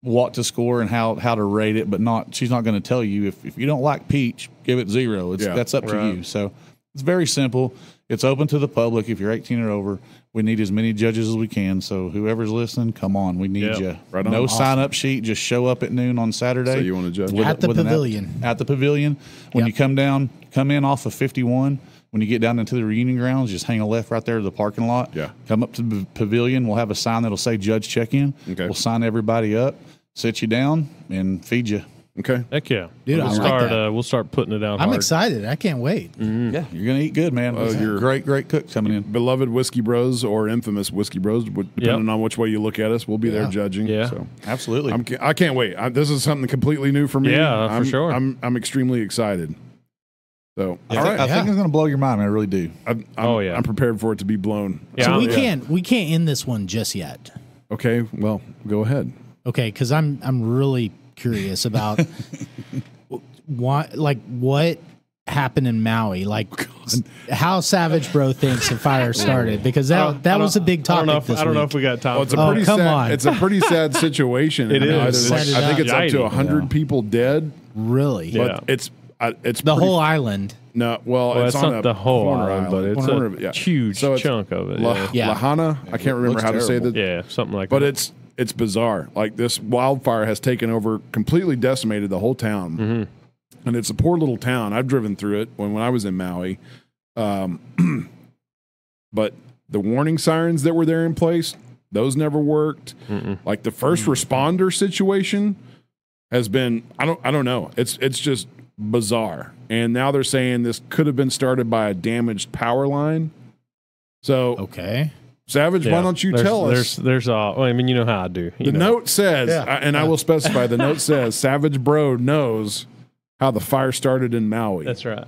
what to score and how to rate it, but she's not going to tell you if you don't like peach, give it 0. That's up to you. So it's very simple. It's open to the public. If you're 18 or over, we need as many judges as we can. So whoever's listening, come on. We need you. Right on. No sign-up sheet. Just show up at noon on Saturday. So you want to judge? At the pavilion. At the pavilion. When you come in off of 51, when you get down into the reunion grounds, just hang a left right there to the parking lot. Yeah. Come up to the pavilion. We'll have a sign that'll say Judge Check-In. Okay. We'll sign everybody up, sit you down, and feed you. Okay. Heck yeah. Dude, We'll start putting it out I'm hard. excited. I can't wait. Yeah, you're going to eat good, man. You're great cook coming in. Beloved Whiskey Bros or infamous Whiskey Bros, depending on which way you look at us, we'll be there judging. Yeah. So. Absolutely. I can't wait. This is something completely new for me. Yeah, for sure. I'm extremely excited. So, I think it's going to blow your mind. I really do. I'm prepared for it to be blown. Yeah. So we can't end this one just yet. Okay. Well, go ahead. Okay, because I'm really curious about what happened in Maui. Like how Savage Bro thinks the fire started, because that was a big topic. I don't know if we got time. Well, it's a pretty sad. It's a pretty sad situation. It is. I think it's up to 100 people dead. Really? But it's the whole island. No, well, it's on not the whole island, but it's a huge so chunk of it. Lahana, I can't remember how to say that. Yeah, something like that. But it's bizarre. Like, this wildfire has taken over, completely decimated the whole town. Mm-hmm. And it's a poor little town. I've driven through it when I was in Maui. But the warning sirens that were there in place, those never worked. Mm-mm. Like, the first responder situation has been, I don't know. It's just bizarre. And now they're saying this could have been started by a damaged power line. So, okay, Savage, why don't you tell us? There's I mean, you know how I do. The note says, I will specify, the note says, Savage Bro knows how the fire started in Maui. That's right.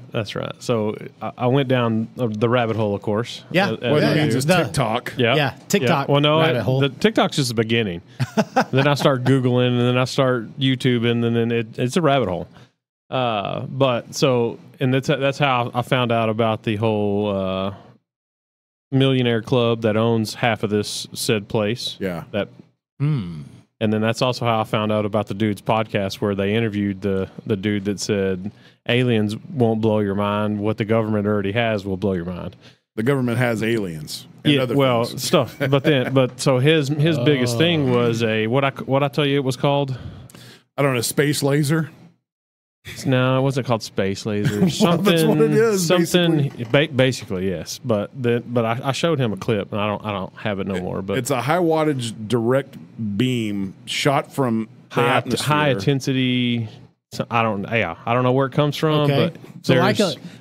So I went down the rabbit hole, of course. Yeah. What it means is TikTok. Yeah, TikTok. Yeah. Well, no, rabbit hole. the TikTok's just the beginning. Then I start Googling, and then I start YouTubing, and then it's a rabbit hole. And that's how I found out about the whole millionaire club that owns half of this said place. Yeah. And then that's also how I found out about the dude's podcast, where they interviewed the dude that said aliens won't blow your mind. What the government already has will blow your mind. The government has aliens. And other things. Stuff. But so his biggest thing was what I tell you it was called? I don't know, space laser. No, it wasn't called space laser. Something. That's what it is. Basically, yes. But I showed him a clip, and I don't have it no more. But it's a high wattage direct beam shot from the atmosphere. High intensity. I don't know where it comes from. Okay. But so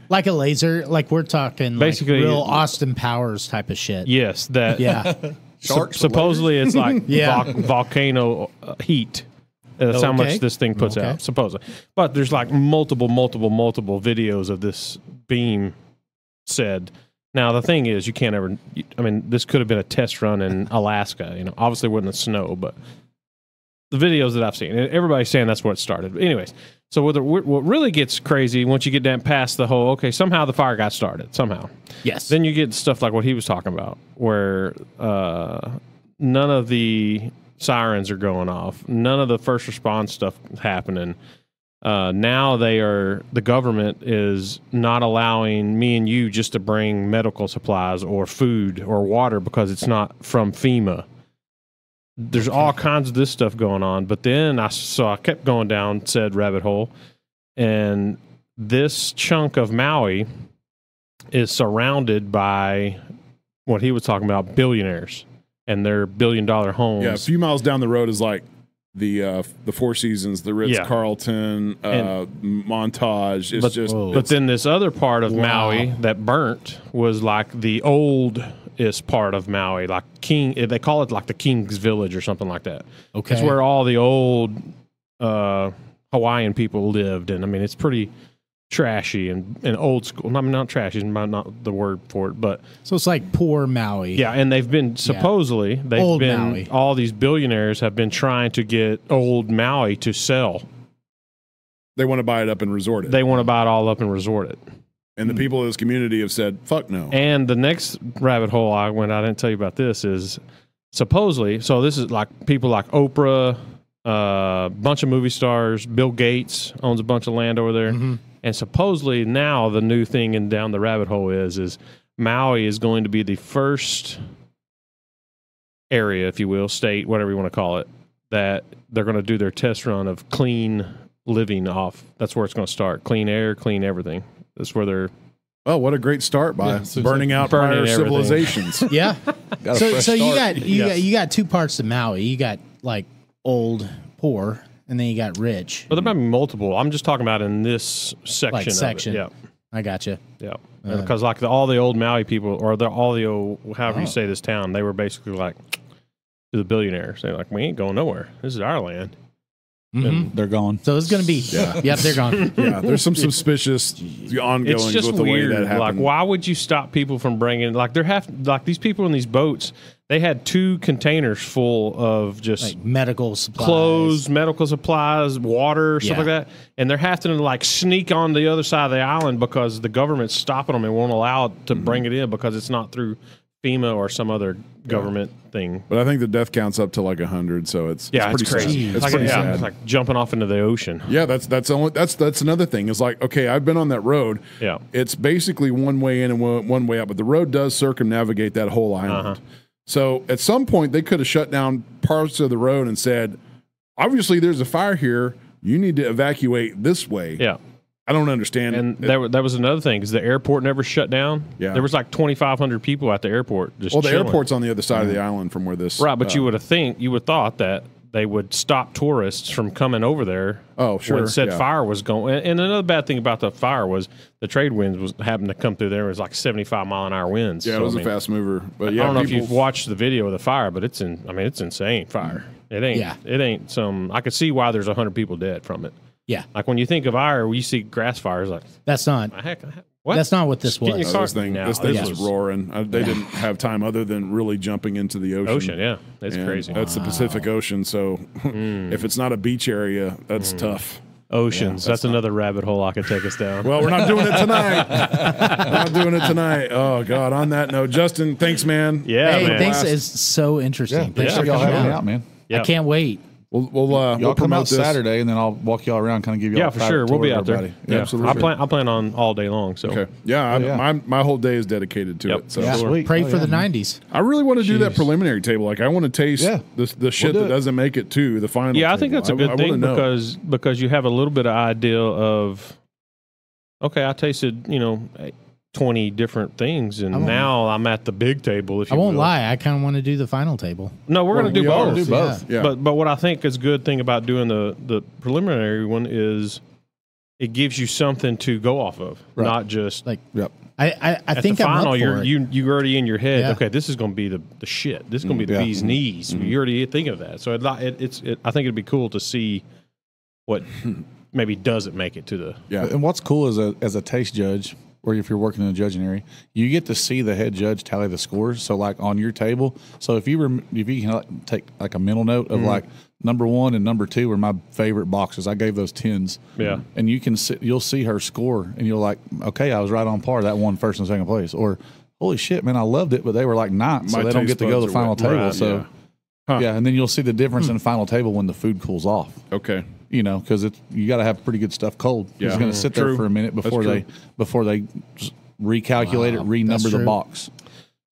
like a laser, like we're talking basically like real Austin Powers type of shit. Yes, that. Yeah. Supposedly it's like volcano heat. That's how much this thing puts out, supposedly. But there's like multiple videos of this beam said. Now, the thing is, you can't ever... I mean, this could have been a test run in Alaska. Obviously it wasn't the snow, but the videos that I've seen, everybody's saying that's where it started. But anyways, so what really gets crazy once you get down past the whole, somehow the fire got started, somehow. Yes. Then you get stuff like what he was talking about, where none of the sirens are going off. None of the first response stuff is happening. Now the government is not allowing me and you just to bring medical supplies or food or water because it's not from FEMA. There's all kinds of this stuff going on. But then I kept going down said rabbit hole, and this chunk of Maui is surrounded by what he was talking about, billionaires and their $1 billion homes. Yeah, a few miles down the road is like the Four Seasons, the Ritz-Carlton, Montage. But then this other part of Maui that burnt was like the oldest part of Maui, like they call it like the King's Village or something like that. Okay. It's where all the old Hawaiian people lived. And I mean, it's pretty trashy and old school. I mean, not trashy, not the word for it, but so it's like poor Maui. Yeah, and they've been Old Maui. All these billionaires have been trying to get old Maui to sell. They want to buy it up and resort it. They want to buy it all up and resort it. And the people of this community have said, fuck no. And the next rabbit hole I didn't tell you about this, is supposedly, so this is like people like Oprah, a bunch of movie stars, Bill Gates owns a bunch of land over there. Mm-hmm. And supposedly now the new thing and down the rabbit hole is Maui is going to be the first area, if you will, state, whatever you want to call it, that they're going to do their test run of clean living off. That's where it's going to start. Clean air, clean everything. That's where they're... Oh, what a great start by burning out prior civilizations. Yeah. So you got two parts of Maui. You got like old, poor, and then you got rich. But there might be multiple. I'm just talking about in this section. Section. Of it. Yeah. I got you. Yeah. Because like all the old Maui people, or all the old, however you say this town, they were basically like to the billionaires. They're like, we ain't going nowhere. This is our land. Mm-hmm. And they're gone. So it's going to be, yep, they're gone. Yeah, there's some suspicious ongoings it's just with the weird. way that happened. Like, why would you stop people from bringing, like, these people in these boats, They had 2 containers full of just Like medical supplies, clothes, medical supplies, water, stuff Yeah. like that. And they're having to like sneak on the other side of the island because the government's stopping them and won't allow to bring it in because it's not through FEMA or some other government thing. But I think the death count's up to like 100, so it's pretty crazy. sad. It's, like, pretty sad. it's like jumping off into the ocean. Yeah, that's another thing. It's like, okay, I've been on that road. Yeah. It's basically one way in and one way out, but the road does circumnavigate that whole island. So at some point they could have shut down parts of the road and said, obviously there's a fire here. You need to evacuate this way. Yeah. I don't understand. And that was another thing because the airport never shut down. Yeah. There was like 2,500 people at the airport just the chilling. airport's on the other side of the island from where this. Right, but you would have thought that they would stop tourists from coming over there. Oh, sure. When said yeah. fire was going. And another bad thing about the fire was the trade winds was happened to come through there. It was like 75-mile-an-hour winds. Yeah, So, it was a fast mover. But yeah, I don't know if you've watched the video of the fire, but it's insane fire. It ain't some. I could see why there's 100 people dead from it. Yeah, Like when you think of fire, you see grass fires. Like that's not. what? That's not what this Get in was. your this thing was roaring. They didn't have time other than really jumping into the ocean. Yeah, it's And crazy. That's the Pacific Ocean. So if it's not a beach area, that's tough. Oceans. That's another rabbit hole I can take us down. Well, we're not doing it tonight. We're not doing it tonight. Oh, God. On that note, Justin, thanks, man. Yeah, Hey, man. thanks. It's so interesting. Thanks Thanks for for y'all coming having me out. out, man. Yeah. I can't wait. We'll Y'all come promote out this Saturday, and then I'll walk y'all around, kind of give you Yeah, a for private sure. We'll tour be of out there. everybody. Yeah, absolutely. I plan on all day long. So Okay. Yeah, yeah. My whole day is dedicated to Yep. it. So Yeah. Sweet. Pray Oh, for yeah, the man. 90s. I really want to do that Jeez. preliminary table. Like, I want to taste Yeah. the shit do that it. doesn't make it to the final. yeah, I think table. that's a good I thing wanna know. because you have a little bit of idea of okay, I tasted 20 different things, and now I'm at the big table. If I you won't will. lie. I kind of want to do the final table. No, we're going to do we all both. do both. Yeah. But what I think is a good thing about doing the preliminary one is it gives you something to go off of, not just Like, Yep. I at think the I'm final. up for it. You're already in your head. Yeah. Okay, this is going to be the shit. This is going to be the yeah. bee's knees. You're already thinking of that. So I think it'd be cool to see what maybe doesn't make it to the. Yeah. And what's cool is as a taste judge, or if you're working in a judging area, you get to see the head judge tally the scores. So like on your table, so if you can like, take like a mental note of like number 1 and number 2 were my favorite boxes. I gave those 10s. Yeah. And you'll see her score, and you're like, okay, I was right on par. That won first and second place. Or holy shit, man, I loved it, but they were like 9th, so My they don't taste get to go to buds the are final wet. table. Right, So Huh. yeah, and then you'll see the difference in the final table when the food cools off. Okay. Because you got to have pretty good stuff cold. Yeah. It's going to sit there True. for a minute That's before they recalculate it, Wow, renumber that's the true. box.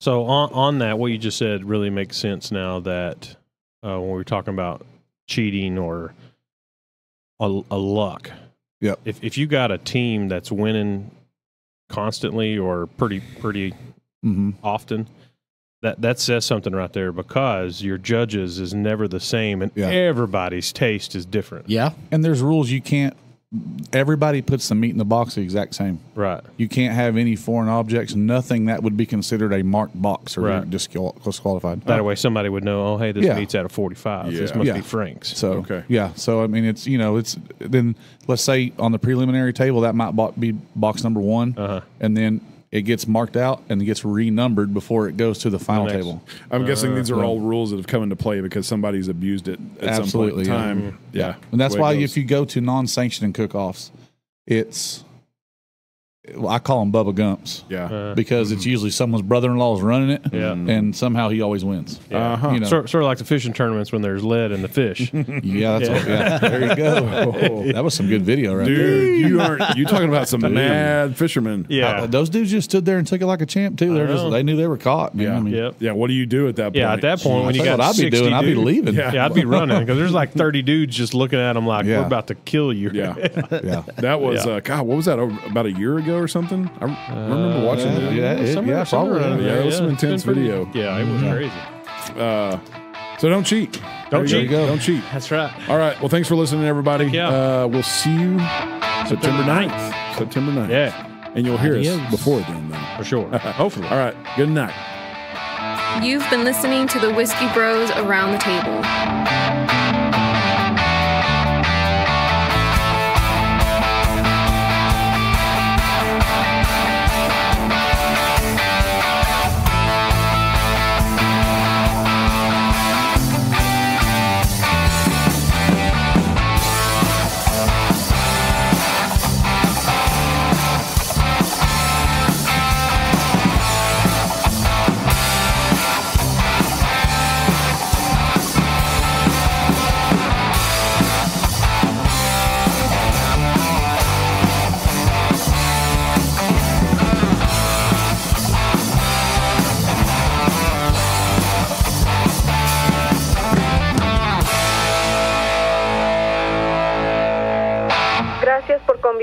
So on that, what you just said really makes sense now that when we're talking about cheating or a luck. Yep. If you got a team that's winning constantly or pretty Mm-hmm. often, that says something right there because your judges is never the same and Yeah. everybody's taste is different. Yeah. And there's rules you can't. Everybody puts the meat in the box the exact same. Right. You can't have any foreign objects, nothing that would be considered a marked box or Right. disqualified. That way somebody would know, oh, hey, this Yeah. meat's at a 45. This Yeah. must Yeah. be Frank's. So Okay. yeah, so I mean, it's then let's say on the preliminary table that might be box number 1, and then it gets marked out and it gets renumbered before it goes to the final next. table. I'm guessing these are all rules that have come into play because somebody's abused it at Absolutely, some yeah. point in time. Yeah. And that's the way why it goes. if you go to non-sanctioned cook-offs, I call them Bubba Gumps. Yeah. Because it's usually someone's brother-in-law is running it, Yeah. and somew he always wins. Uh-huh. You know, Sort of like the fishing tournaments when there's lead in the fish. yeah, that's what, yeah. There you go. That was some good video right there. Dude, you talking about some mad fishermen. Yeah. Those dudes just stood there and took it like a champ too. They knew they were caught. Man. Yeah. I mean, Yep. Yeah, what do you do at that point? Yeah, at that point, when you that's got what I'd be 60 doing. I'd be dudes- leaving. Yeah, I'd be running because there's like 30 dudes just looking at them like, Yeah. we're about to kill you. Yeah. Yeah. That was, Yeah. God, what was that, about a year ago or something? I remember watching that. Somewhere probably. around Yeah, there, it was some It's intense been pretty- video. Yeah, it was crazy. So don't cheat. Don't There you cheat. go. Don't cheat. That's right. All right. Well, thanks for listening, everybody. Yeah. We'll see you September 9th. September 9th. Yeah, And you'll hear us Adios. before then, though. for sure. Hopefully. All right. Good night. You've been listening to the Whiskey Bros Around the Table.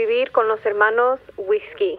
vivir con los hermanos Whiskey.